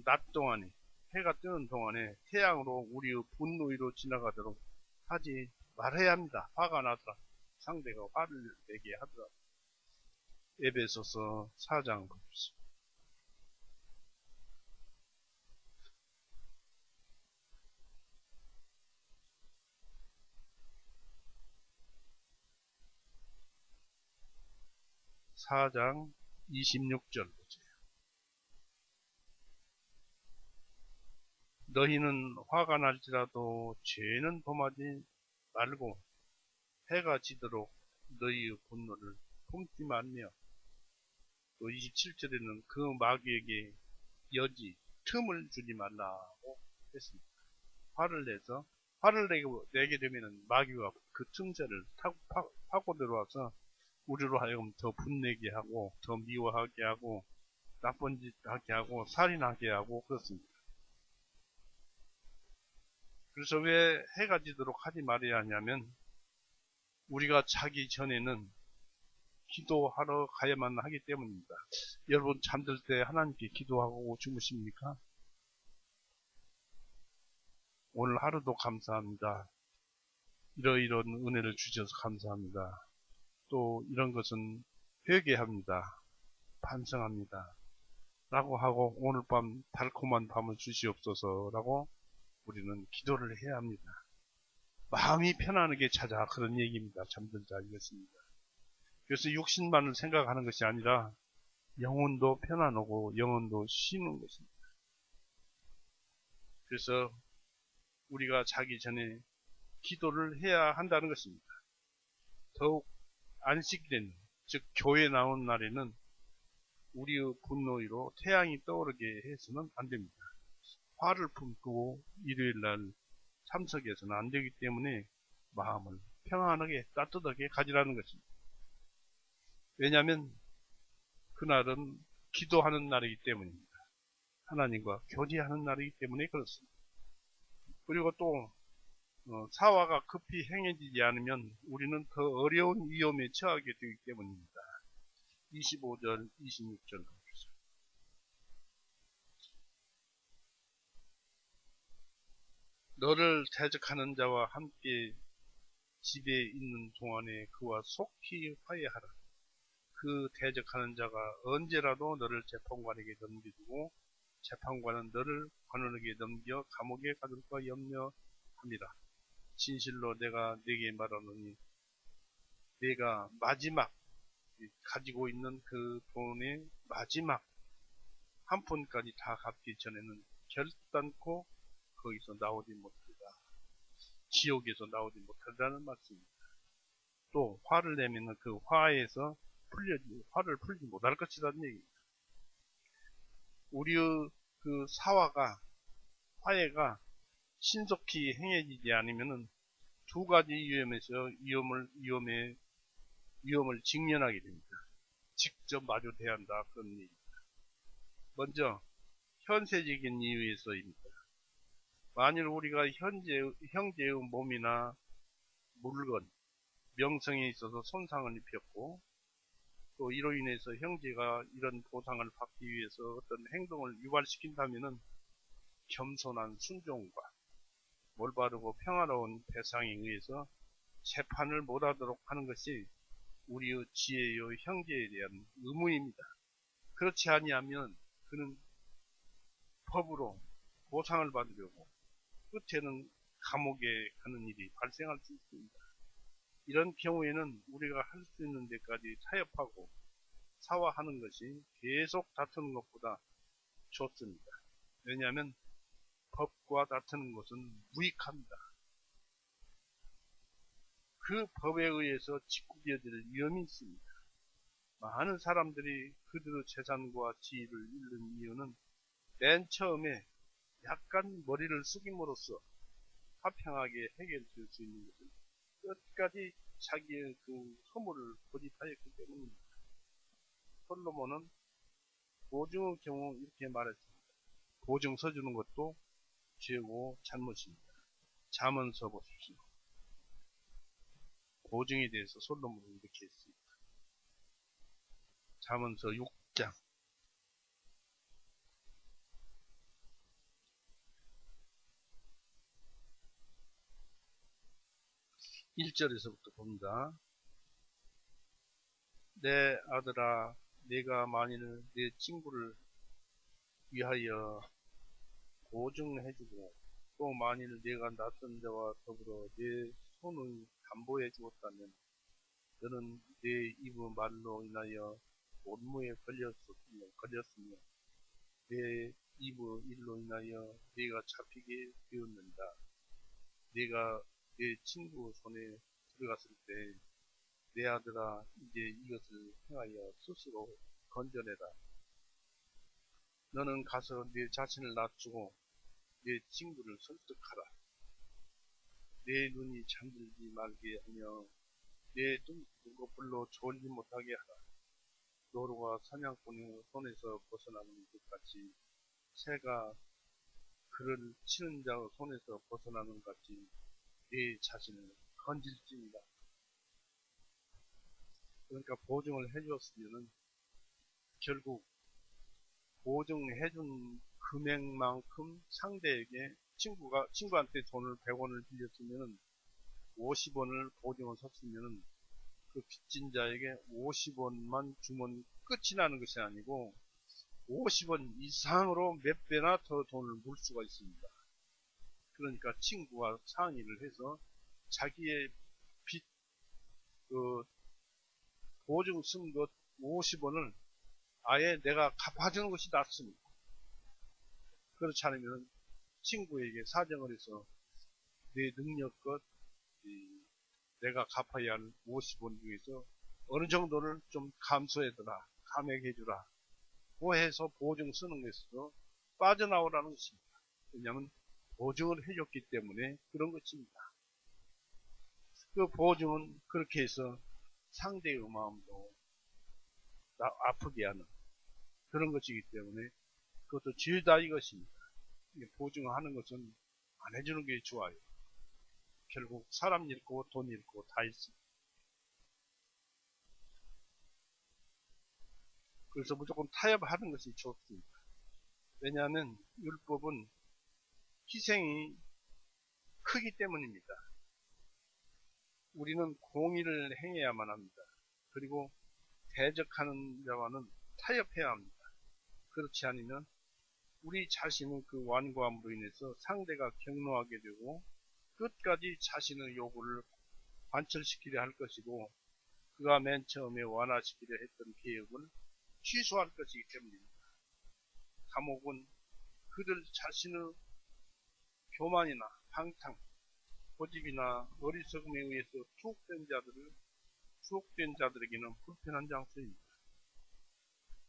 낮 동안에 해가 뜨는 동안에 태양으로 우리의 분노 위로 지나가도록 하지 말아야 합니다. 화가 나더라 상대가 화를 내게 하더라. 에베소서 4장 봅시다. (4장) 26절 보세요. 너희는 화가 날지라도 죄는 범하지 말고 해가 지도록 너희의 분노를 품지 말며 또 27절에는 그 마귀에게 여지 틈을 주지 말라고 했습니다. 화를 내게 되면 마귀가 그 틈새를 파고 들어와서 우리로 하여금 더 분내게 하고 더 미워하게 하고 나쁜 짓 하게 하고 살인하게 하고 그렇습니다. 그래서 왜 해가 지도록 하지 말아야 하냐면 우리가 자기 전에는 기도하러 가야만 하기 때문입니다. 여러분 잠들 때 하나님께 기도하고 주무십니까? 오늘 하루도 감사합니다. 이러이런 은혜를 주셔서 감사합니다. 또 이런 것은 회개합니다. 반성합니다. 라고 하고 오늘 밤 달콤한 밤을 주시옵소서 라고 우리는 기도를 해야 합니다. 마음이 편안하게 찾아 그런 얘기입니다. 잠들자 이것입니다. 그래서 육신만을 생각하는 것이 아니라 영혼도 편안하고 영혼도 쉬는 것입니다. 그래서 우리가 자기 전에 기도를 해야 한다는 것입니다. 더욱 안식일, 즉 교회 나온 날에는 우리의 분노로 태양이 떠오르게 해서는 안 됩니다. 화를 품고 일요일날 참석해서는 안 되기 때문에 마음을 평안하게 따뜻하게 가지라는 것입니다. 왜냐하면 그날은 기도하는 날이기 때문입니다. 하나님과 교제하는 날이기 때문에 그렇습니다. 그리고 또 사화가 급히 행해지지 않으면 우리는 더 어려운 위험에 처하게 되기 때문입니다. 25절, 26절 너를 대적하는 자와 함께 집에 있는 동안에 그와 속히 화해하라. 그 대적하는 자가 언제라도 너를 재판관에게 넘겨주고 재판관은 너를 관원에게 넘겨 감옥에 가둘까 염려함이라. 진실로 내가 네게 말하노니 네가 마지막 가지고 있는 그 돈의 마지막 한 푼까지 다 갚기 전에는 결단코 거기서 나오지 못하리라. 지옥에서 나오지 못하리라는 말씀입니다. 또 화를 내면 그 화에서 화를 풀지 못할 것이라는 얘기입니다. 우리의 그 사화가 화해가 신속히 행해지지 않으면은 두 가지 위험을 직면하게 됩니다. 직접 마주해야 한다 그런 얘기입니다. 먼저 현세적인 이유에서입니다. 만일 우리가 형제의 몸이나 물건, 명성에 있어서 손상을 입혔고 또 이로 인해서 형제가 이런 보상을 받기 위해서 어떤 행동을 유발시킨다면은 겸손한 순종과 올바르고 평화로운 배상에 의해서 재판을 못하도록 하는 것이 우리의 지혜요 형제에 대한 의무입니다. 그렇지 아니하면 그는 법으로 보상을 받으려고 끝에는 감옥에 가는 일이 발생할 수 있습니다. 이런 경우에는 우리가 할 수 있는 데까지 타협하고 사과하는 것이 계속 다투는 것보다 좋습니다. 왜냐하면 법과 다투는 것은 무익합니다. 그 법에 의해서 짓궂어질 위험이 있습니다. 많은 사람들이 그들의 재산과 지위를 잃는 이유는 맨 처음에 약간 머리를 숙임으로써 화평하게 해결될 수 있는 것을 끝까지 자기의 그 허물을 고집하였기 때문입니다. 솔로몬은 보증의 경우 이렇게 말했습니다. 보증 서주는 것도 죄고 잘못입니다. 잠언서 보십시오. 보증에 대해서 솔로몬은 이렇게 했습니다. 잠언서 6장 1절에서부터 봅니다. 내 아들아, 내가 만일 내 친구를 위하여 보증해주고 또 만일 내가 낯선 자와 더불어 내 손을 담보해 주었다면 너는 내 입의 말로 인하여 온무에 걸렸으며 내 입의 일로 인하여 네가 잡히게 되었는다. 네가 내 친구 손에 들어갔을 때 내 아들아 이제 이것을 행하여 스스로 건져내라. 너는 가서 네 자신을 낮추고 내 친구를 설득하라. 내 눈이 잠들지 말게 하며 내 눈꺼풀로 졸지 못하게 하라. 노루가 사냥꾼의 손에서 벗어나는 것 같이 새가 그를 치는 자 손에서 벗어나는 것 같이 내 자신을 건질지니라. 그러니까 보증을 해주었으면은 결국 보증해준 금액만큼 상대에게 친구한테 돈을 100원을 빌렸으면은 50원을 보증을 섰으면은 그 빚진 자에게 50원만 주면 끝이 나는 것이 아니고 50원 이상으로 몇 배나 더 돈을 물 수가 있습니다. 그러니까 친구와 상의를 해서 자기의 빚, 그 보증 쓴 것 50원을 아예 내가 갚아주는 것이 낫습니다. 그렇지 않으면 친구에게 사정을 해서 내 능력껏 내가 갚아야 할 50원 중에서 어느 정도를 좀 감소해주라, 감액해주라, 고 해서 보증 쓰는 것에서 빠져나오라는 것입니다. 왜냐하면 보증을 해줬기 때문에 그런 것입니다. 그 보증은 그렇게 해서 상대의 마음도 아프게 하는 그런 것이기 때문에 그것도 죄다 이것입니다. 보증하는 것은 안 해주는 게 좋아요. 결국 사람 잃고 돈 잃고 다 잃습니다. 그래서 무조건 타협하는 것이 좋습니다. 왜냐하면 율법은 희생이 크기 때문입니다. 우리는 공의를 행해야만 합니다. 그리고 대적하는 자와는 타협해야 합니다. 그렇지 않으면 우리 자신은 그 완고함으로 인해서 상대가 격노하게 되고 끝까지 자신의 요구를 관철시키려 할 것이고 그가 맨 처음에 완화시키려 했던 계획을 취소할 것이기 때문입니다. 감옥은 그들 자신의 교만이나 방탕, 고집이나 어리석음에 의해서 투옥된 자들에게는 불편한 장소입니다.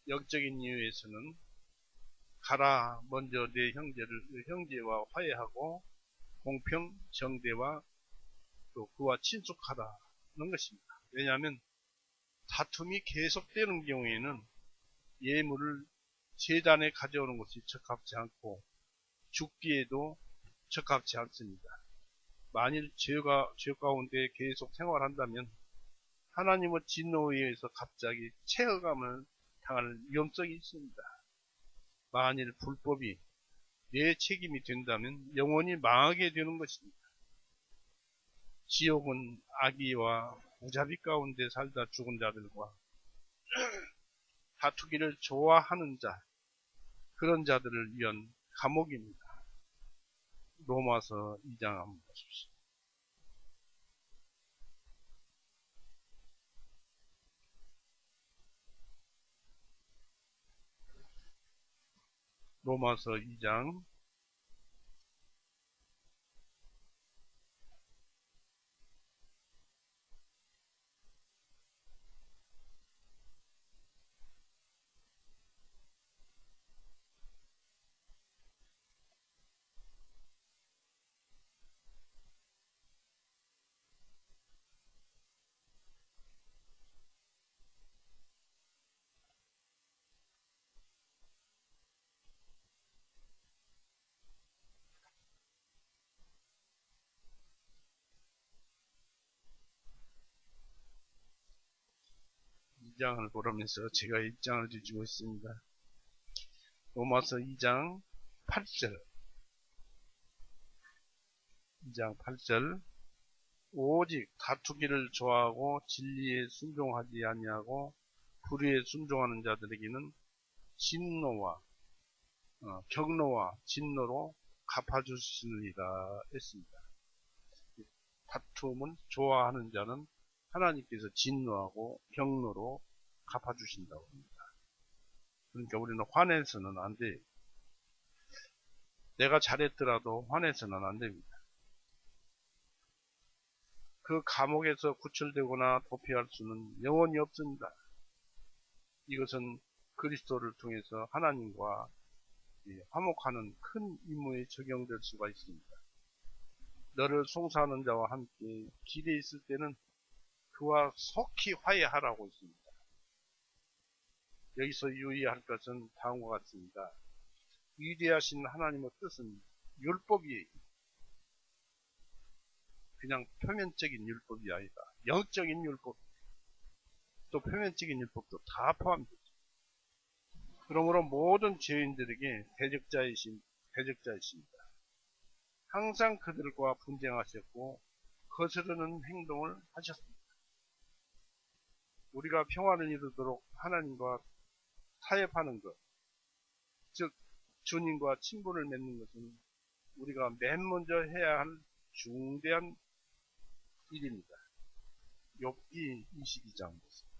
영적인 이유에서는 가라 먼저 내 형제와 화해하고 공평 정대와 또 그와 친속하라는 것입니다. 왜냐하면 다툼이 계속되는 경우에는 예물을 제단에 가져오는 것이 적합치 않고 죽기에도 적합치 않습니다. 만일 죄 가운데 계속 생활한다면 하나님의 진노에 의해서 갑자기 체허감을 당할 위험성이 있습니다. 만일 불법이 내 책임이 된다면 영원히 망하게 되는 것입니다. 지옥은 악의와 무자비 가운데 살다 죽은 자들과 다투기를 좋아하는 자, 그런 자들을 위한 감옥입니다. 로마서 2장 한번 보십시오. 로마서 2장 2장을 보라면서 제가 입장을 주고 있습니다. 로마서 2장 8절 2장 8절 오직 다투기를 좋아하고 진리에 순종하지 아니하고 불의에 순종하는 자들에게는 진노와 격노와 진노로 갚아주시느니라 했습니다. 다툼은 좋아하는 자는 하나님께서 진노하고 격노로 갚아주신다고 합니다. 그러니까 우리는 화내서는 안 돼요. 내가 잘했더라도 화내서는 안 됩니다. 그 감옥에서 구출되거나 도피할 수는 영원히 없습니다. 이것은 그리스도를 통해서 하나님과 화목하는 큰 임무에 적용될 수가 있습니다. 너를 송사하는 자와 함께 길에 있을 때는 그와 속히 화해하라고 있습니다. 여기서 유의할 것은 다음과 같습니다. 위대하신 하나님의 뜻은 율법이 그냥 표면적인 율법이 아니다. 영적인 율법, 또 표면적인 율법도 다 포함됩니다. 그러므로 모든 죄인들에게 대적자이십니다. 항상 그들과 분쟁하셨고 거스르는 행동을 하셨습니다. 우리가 평화를 이루도록 하나님과 타협하는 것, 즉 주님과 친분을 맺는 것은 우리가 맨 먼저 해야 할 중대한 일입니다. 욥기 22장 보세요.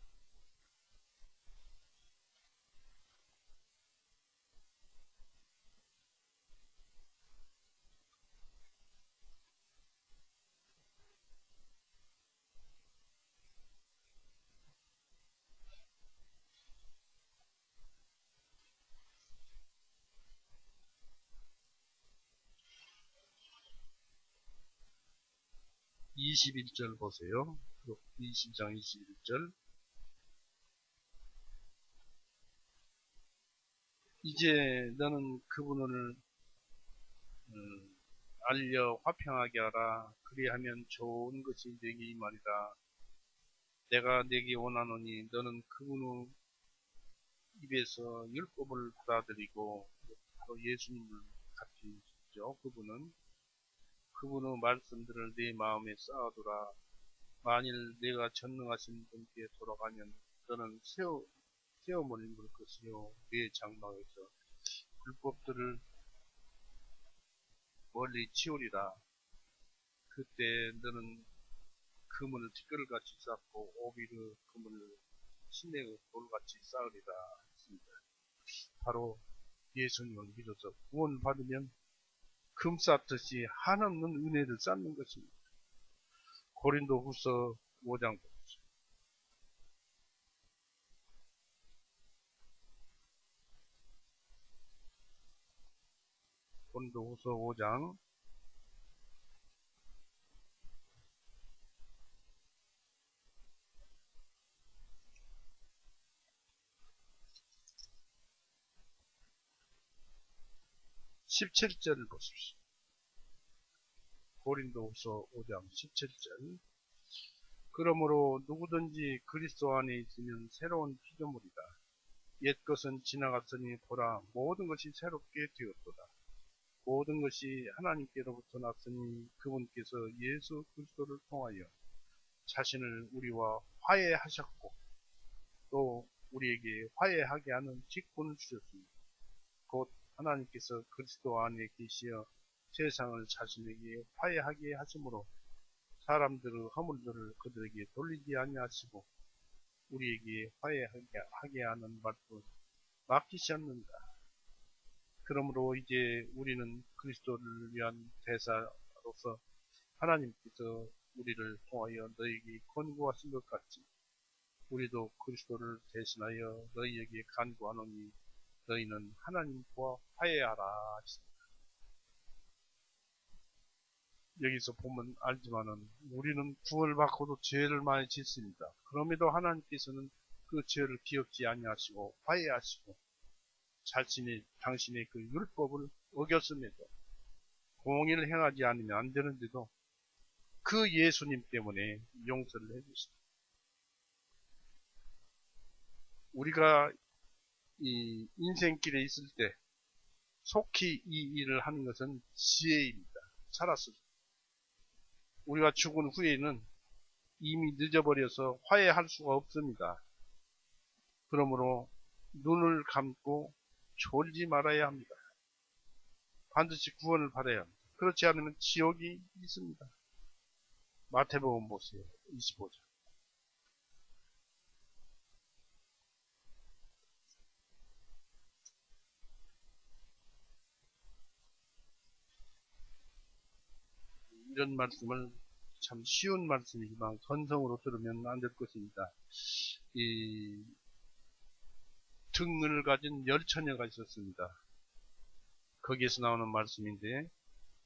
21절 보세요. 22장 21절. 이제 너는 그분을 알려 화평하게 하라. 그리하면 좋은 것이 내게 임하리라. 내가 내게 원하노니 너는 그분의 입에서 율법을 받아들이고, 바로 예수님을 같이 있죠. 그분의 말씀들을 내 마음에 쌓아두라. 만일 내가 전능하신 분께 돌아가면 너는 세움을 입을 것이요 내 장막에서 불법들을 멀리 치우리라. 그때 너는 그물을 티끌같이 쌓고 오비르 그물을 시내의 돌같이 쌓으리라 했습니다. 바로 예수님을 믿어서 구원을 받으면 금 쌓듯이 한없는 은혜를 쌓는 것입니다. 고린도후서 5장 보십시오. 고린도후서 5장 17절을 보십시오. 고린도후서 5장 17절. 그러므로 누구든지 그리스도 안에 있으면 새로운 피조물이다. 옛 것은 지나갔으니 보라 모든 것이 새롭게 되었도다. 모든 것이 하나님께로부터 났으니 그분께서 예수 그리스도를 통하여 자신을 우리와 화해하셨고 또 우리에게 화해하게 하는 직분을 주셨습니다. 곧 하나님께서 그리스도 안에 계시어 세상을 자신에게 화해하게 하심으로 사람들의 허물들을 그들에게 돌리지 아니하시고 우리에게 화해하게 하는 말씀을 맡기셨는가. 그러므로 이제 우리는 그리스도를 위한 대사로서 하나님께서 우리를 통하여 너희에게 권고하신 것 같이 우리도 그리스도를 대신하여 너희에게 간구하노니 너희는 하나님과 화해하라 하십니다. 여기서 보면 알지만은 우리는 구원을 받고도 죄를 많이 짓습니다. 그럼에도 하나님께서는 그 죄를 기억지 아니하시고 화해하시고 당신의 그 율법을 어겼음에도 공의를 행하지 않으면 안 되는데도 그 예수님 때문에 용서를 해주십니다. 우리가 이 인생길에 있을 때 속히 이 일을 하는 것은 지혜입니다. 살았을 때. 우리가 죽은 후에는 이미 늦어버려서 화해할 수가 없습니다. 그러므로 눈을 감고 졸지 말아야 합니다. 반드시 구원을 받아야 합니다. 그렇지 않으면 지옥이 있습니다. 마태복음 보세요. 25장. 이런 말씀을 참 쉬운 말씀이지만 건성으로 들으면 안 될 것입니다. 이 등을 가진 열처녀가 있었습니다. 거기에서 나오는 말씀인데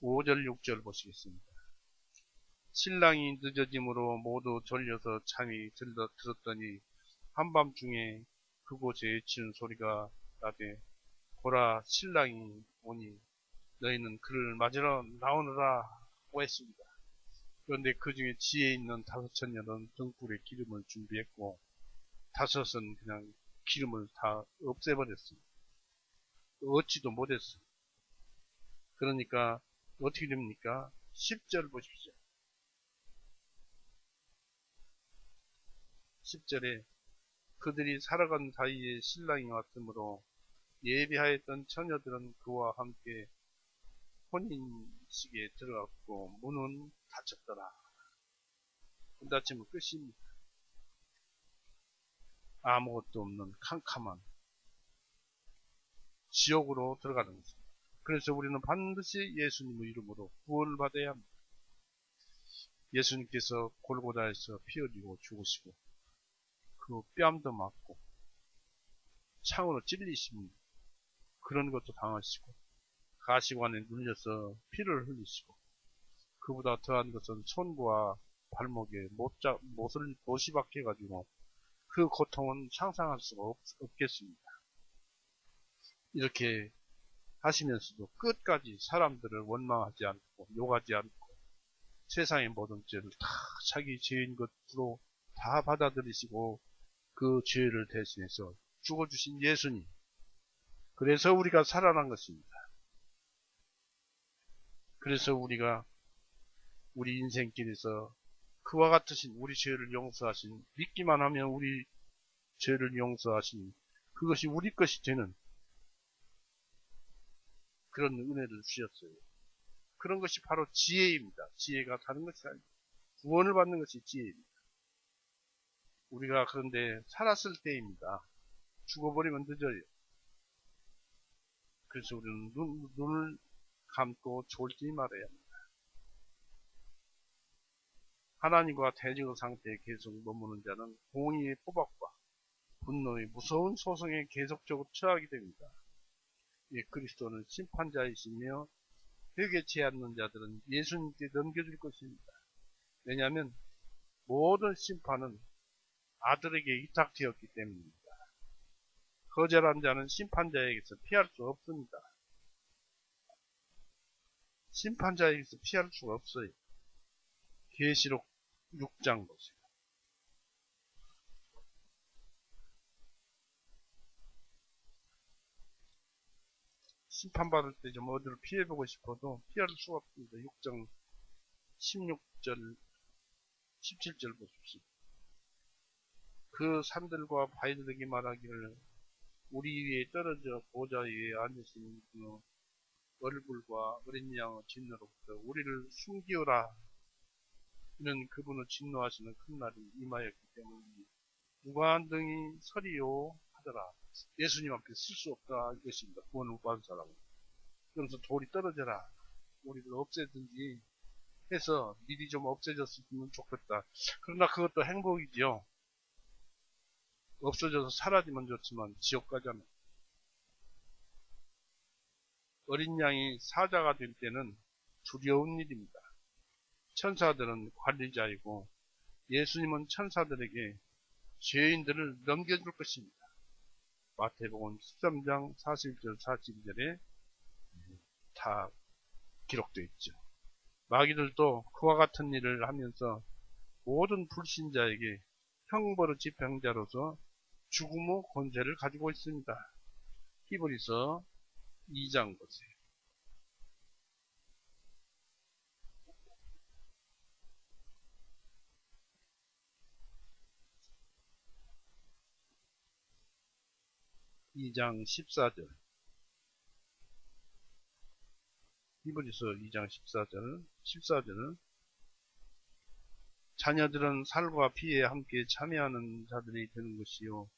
5절 6절 보시겠습니다. 신랑이 늦어짐으로 모두 졸려서 잠이 들었더니 한밤중에 그곳에 외치는 소리가 나되 보라 신랑이 오니 너희는 그를 맞으러 나오느라고 했습니다. 그런데 그 중에 지혜 있는 5처녀는 등불에 기름을 준비했고 5은 그냥 기름을 다 없애버렸습니다. 얻지도 못했어요. 그러니까 어떻게 됩니까? 10절 보십시오. 10절에 그들이 살아간 사이에 신랑이 왔으므로 예비하였던 처녀들은 그와 함께 혼인식에 들어갔고 문은 닫혔더라. 문 닫히면 끝입니다. 아무것도 없는 캄캄한 지옥으로 들어가는 것입니다. 그래서 우리는 반드시 예수님의 이름으로 구원을 받아야 합니다. 예수님께서 골고다에서 피 흘리고 죽으시고 그 뺨도 맞고 창으로 찔리시는 그런 것도 당하시고 가시관에 눌려서 피를 흘리시고 그보다 더한 것은 손과 발목에 못이 박혀가지고 그 고통은 상상할 수가 없겠습니다. 이렇게 하시면서도 끝까지 사람들을 원망하지 않고 욕하지 않고 세상의 모든 죄를 다 자기 죄인 것으로 다 받아들이시고 그 죄를 대신해서 죽어주신 예수님. 그래서 우리가 살아난 것입니다. 그래서 우리가 우리 인생길에서 그와 같으신 우리 죄를 용서하신, 믿기만 하면 우리 죄를 용서하신, 그것이 우리 것이 되는 그런 은혜를 주셨어요. 그런 것이 바로 지혜입니다. 지혜가 다른 것이 아닙니다. 구원을 받는 것이 지혜입니다. 우리가 그런데 살았을 때입니다. 죽어버리면 늦어요. 그래서 우리는 눈을 감고 졸지 말아야 합니다. 하나님과 대적의 상태에 계속 머무는 자는 공의의 포박과 분노의 무서운 소송에 계속적으로 처하게 됩니다. 예, 그리스도는 심판자이시며 회개치 않는 자들은 예수님께 넘겨줄 것입니다. 왜냐하면 모든 심판은 아들에게 위탁되었기 때문입니다. 거절한 자는 심판자에게서 피할 수 없습니다. 심판자에게서 피할 수가 없어요. 계시록 6장 보세요. 심판받을 때 좀 어디를 피해보고 싶어도 피할 수가 없습니다. 6장 16절, 17절 보십시오. 그 산들과 바위들에게 말하기를 우리 위에 떨어져 보좌 위에 앉으신 그 얼굴과 어린 양의 진노로부터 우리를 숨기어라. 이는 그분을 진노하시는 큰 날이 임하였기 때문이니 누가 한 등이 서리요 하더라. 예수님 앞에 쓸 수 없다 이것입니다. 구원을 받은 사람은. 그래서 돌이 떨어져라. 우리를 없애든지 해서 미리 좀 없애졌으면 좋겠다. 그러나 그것도 행복이지요. 없어져서 사라지면 좋지만 지옥 가잖아요. 어린 양이 사자가 될 때는 두려운 일입니다. 천사들은 관리자이고 예수님은 천사들에게 죄인들을 넘겨줄 것입니다. 마태복음 13장 41절 42절에 다 기록되어 있죠. 마귀들도 그와 같은 일을 하면서 모든 불신자에게 형벌의 집행자로서 죽음의 권세를 가지고 있습니다. 히브리서 2장 보세요. (2장) 14절. 히브리서 2장 14절은 자녀들은 살과 피에 함께 참여하는 자들이 되는 것이요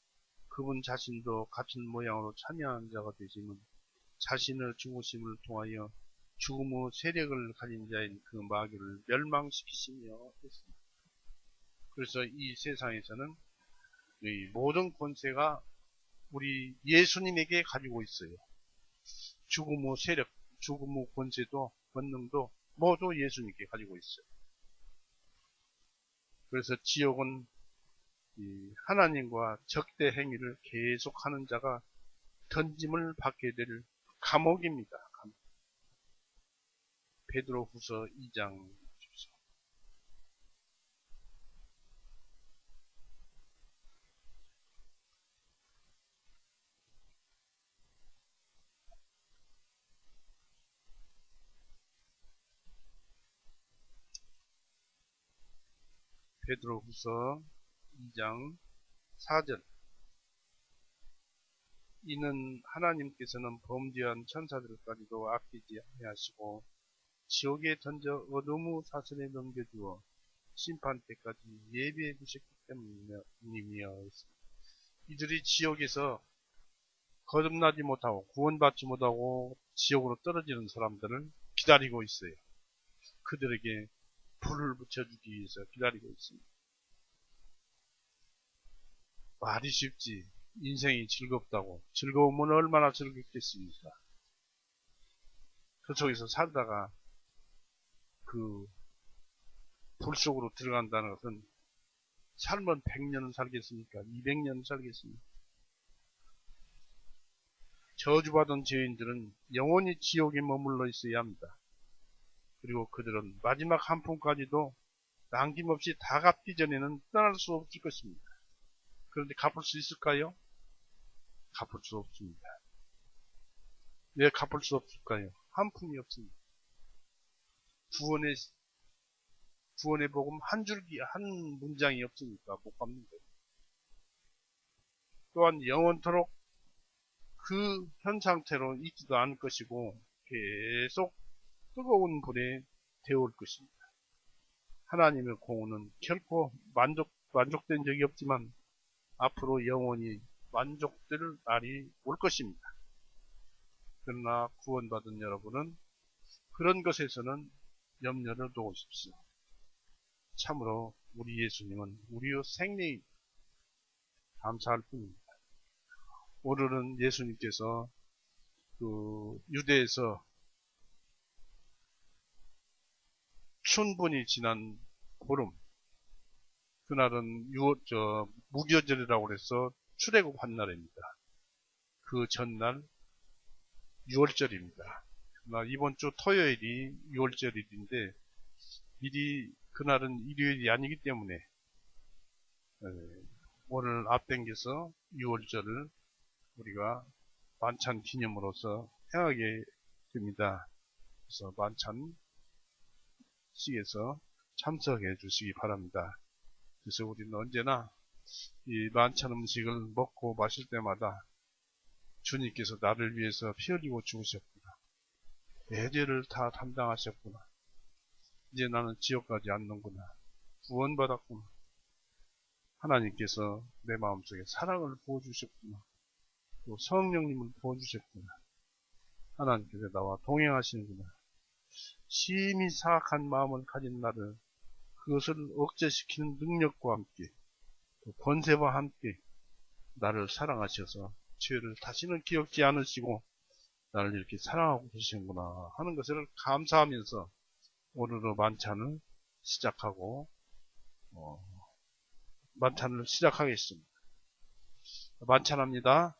그분 자신도 같은 모양으로 참여하는 자가 되시면 자신의 죽으심을 통하여 죽음의 세력을 가진 자인 그 마귀를 멸망시키시며 했습니다. 그래서 이 세상에서는 이 모든 권세가 우리 예수님에게 가지고 있어요. 죽음의 세력, 죽음의 권세도 권능도 모두 예수님께 가지고 있어요. 그래서 지옥은 하나님과 적대 행위를 계속하는 자가 던짐을 받게 될 감옥입니다. 감옥. 베드로후서 2장 베드로후서 2장 4절. 이는 하나님께서는 범죄한 천사들까지도 아끼지 아니하시고 지옥에 던져 어둠의 사슬에 넘겨주어 심판 때까지 예비해 두셨기 때문이었습니다. 이들이 지옥에서 거듭나지 못하고 구원받지 못하고 지옥으로 떨어지는 사람들을 기다리고 있어요. 그들에게 불을 붙여주기 위해서 기다리고 있습니다. 말이 쉽지. 인생이 즐겁다고. 즐거우면 얼마나 즐겁겠습니까? 그쪽에서 살다가 그 불 속으로 들어간다는 것은 살면 100년은 살겠습니까? 200년은 살겠습니까? 저주받은 죄인들은 영원히 지옥에 머물러 있어야 합니다. 그리고 그들은 마지막 한 푼까지도 남김없이 다 갚기 전에는 떠날 수 없을 것입니다. 그런데 갚을 수 있을까요? 갚을 수 없습니다. 왜 갚을 수 없을까요? 한 푼이 없습니다. 구원의 복음 한 줄기, 한 문장이 없으니까 못 갚는 거예요. 또한 영원토록 그 현 상태로 있지도 않을 것이고 계속 뜨거운 불에 데울 것입니다. 하나님의 공은 결코 만족된 적이 없지만 앞으로 영원히 만족될 날이 올 것입니다. 그러나 구원받은 여러분은 그런 것에서는 염려를 놓으십시오. 참으로 우리 예수님은 우리의 생명이 감사할 뿐입니다. 오늘은 예수님께서 유대에서 춘분이 지난 보름, 그날은 무교절이라고 해서 출애굽한 날입니다. 그 전날 6월절입니다. 이번 주 토요일이 6월절일인데 미리 그날은 일요일이 아니기 때문에 오늘 앞당겨서 6월절을 우리가 만찬 기념으로서 행하게 됩니다. 그래서 만찬식에서 참석해 주시기 바랍니다. 그래서 우리는 언제나 이 만찬 음식을 먹고 마실 때마다 주님께서 나를 위해서 피 흘리고 죽으셨구나. 내 죄를 다 담당하셨구나. 이제 나는 지옥 가지 않는구나. 구원받았구나. 하나님께서 내 마음속에 사랑을 부어주셨구나. 또 성령님을 부어주셨구나. 하나님께서 나와 동행하시는구나. 심히 사악한 마음을 가진 나를 그것을 억제시키는 능력과 함께 또 권세와 함께 나를 사랑하셔서 죄를 다시는 기억지 않으시고 나를 이렇게 사랑하고 계시는구나 하는 것을 감사하면서 오늘의 만찬을 시작하겠습니다. 만찬합니다.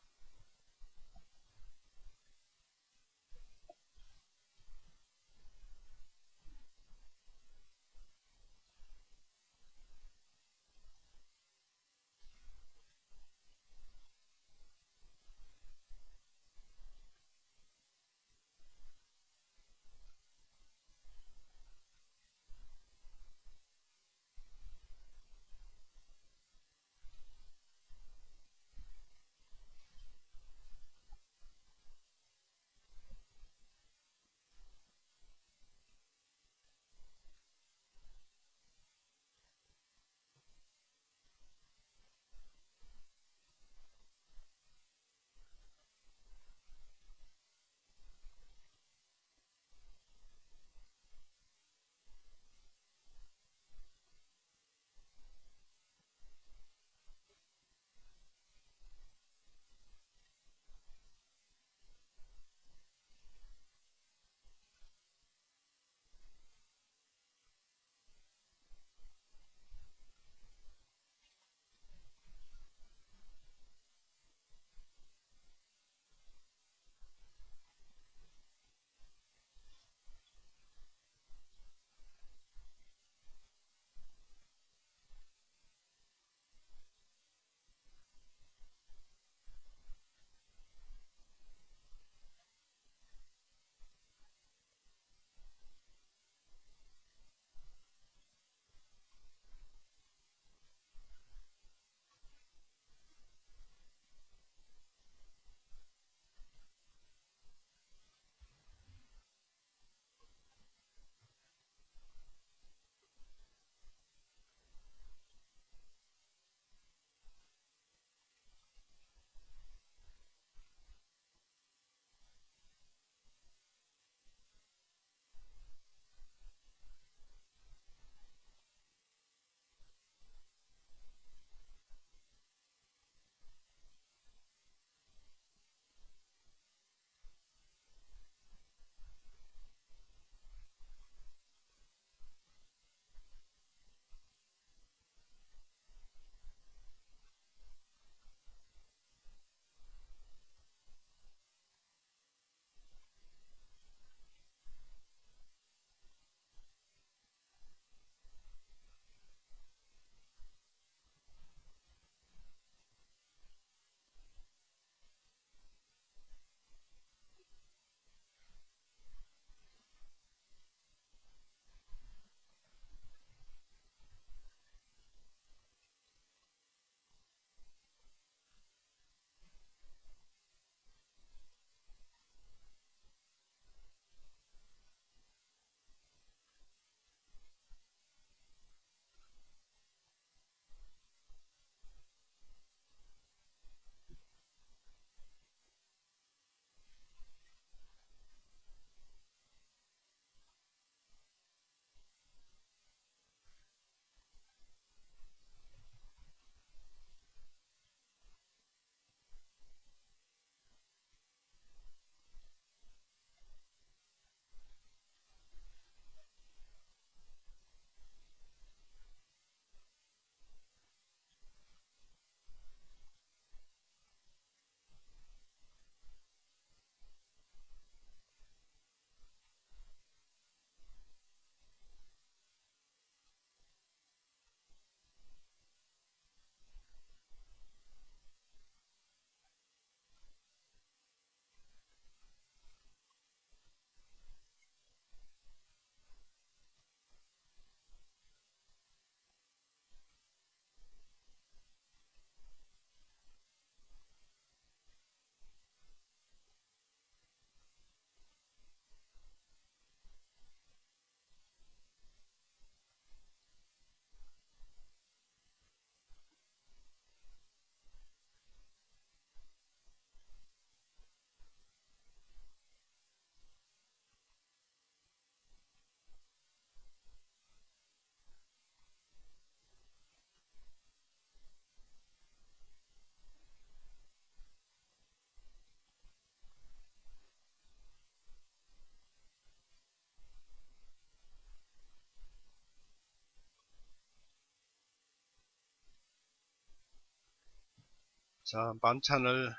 자, 만찬을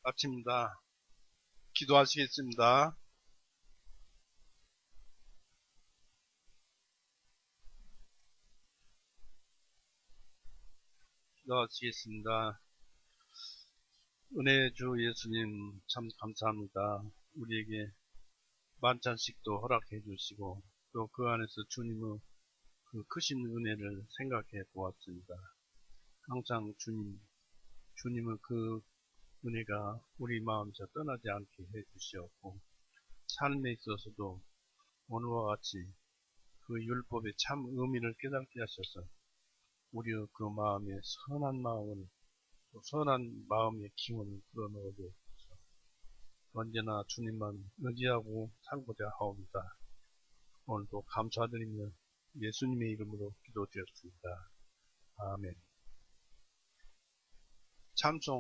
마칩니다. 기도하시겠습니다. 기도하시겠습니다. 은혜의 주 예수님 참 감사합니다. 우리에게 만찬식도 허락해 주시고 또 그 안에서 주님의 그 크신 은혜를 생각해 보았습니다. 항상 주님의 그 은혜가 우리 마음에서 떠나지 않게 해 주시었고 삶에 있어서도 오늘과 같이 그 율법의 참 의미를 깨닫게 하셔서 우리의 그 마음에 선한 마음을 또 선한 마음의 기운을 불어넣어 주옵소서. 언제나 주님만 의지하고 살고자 하옵니다. 오늘도 감사드리며 예수님의 이름으로 기도드렸습니다. 아멘. 찬송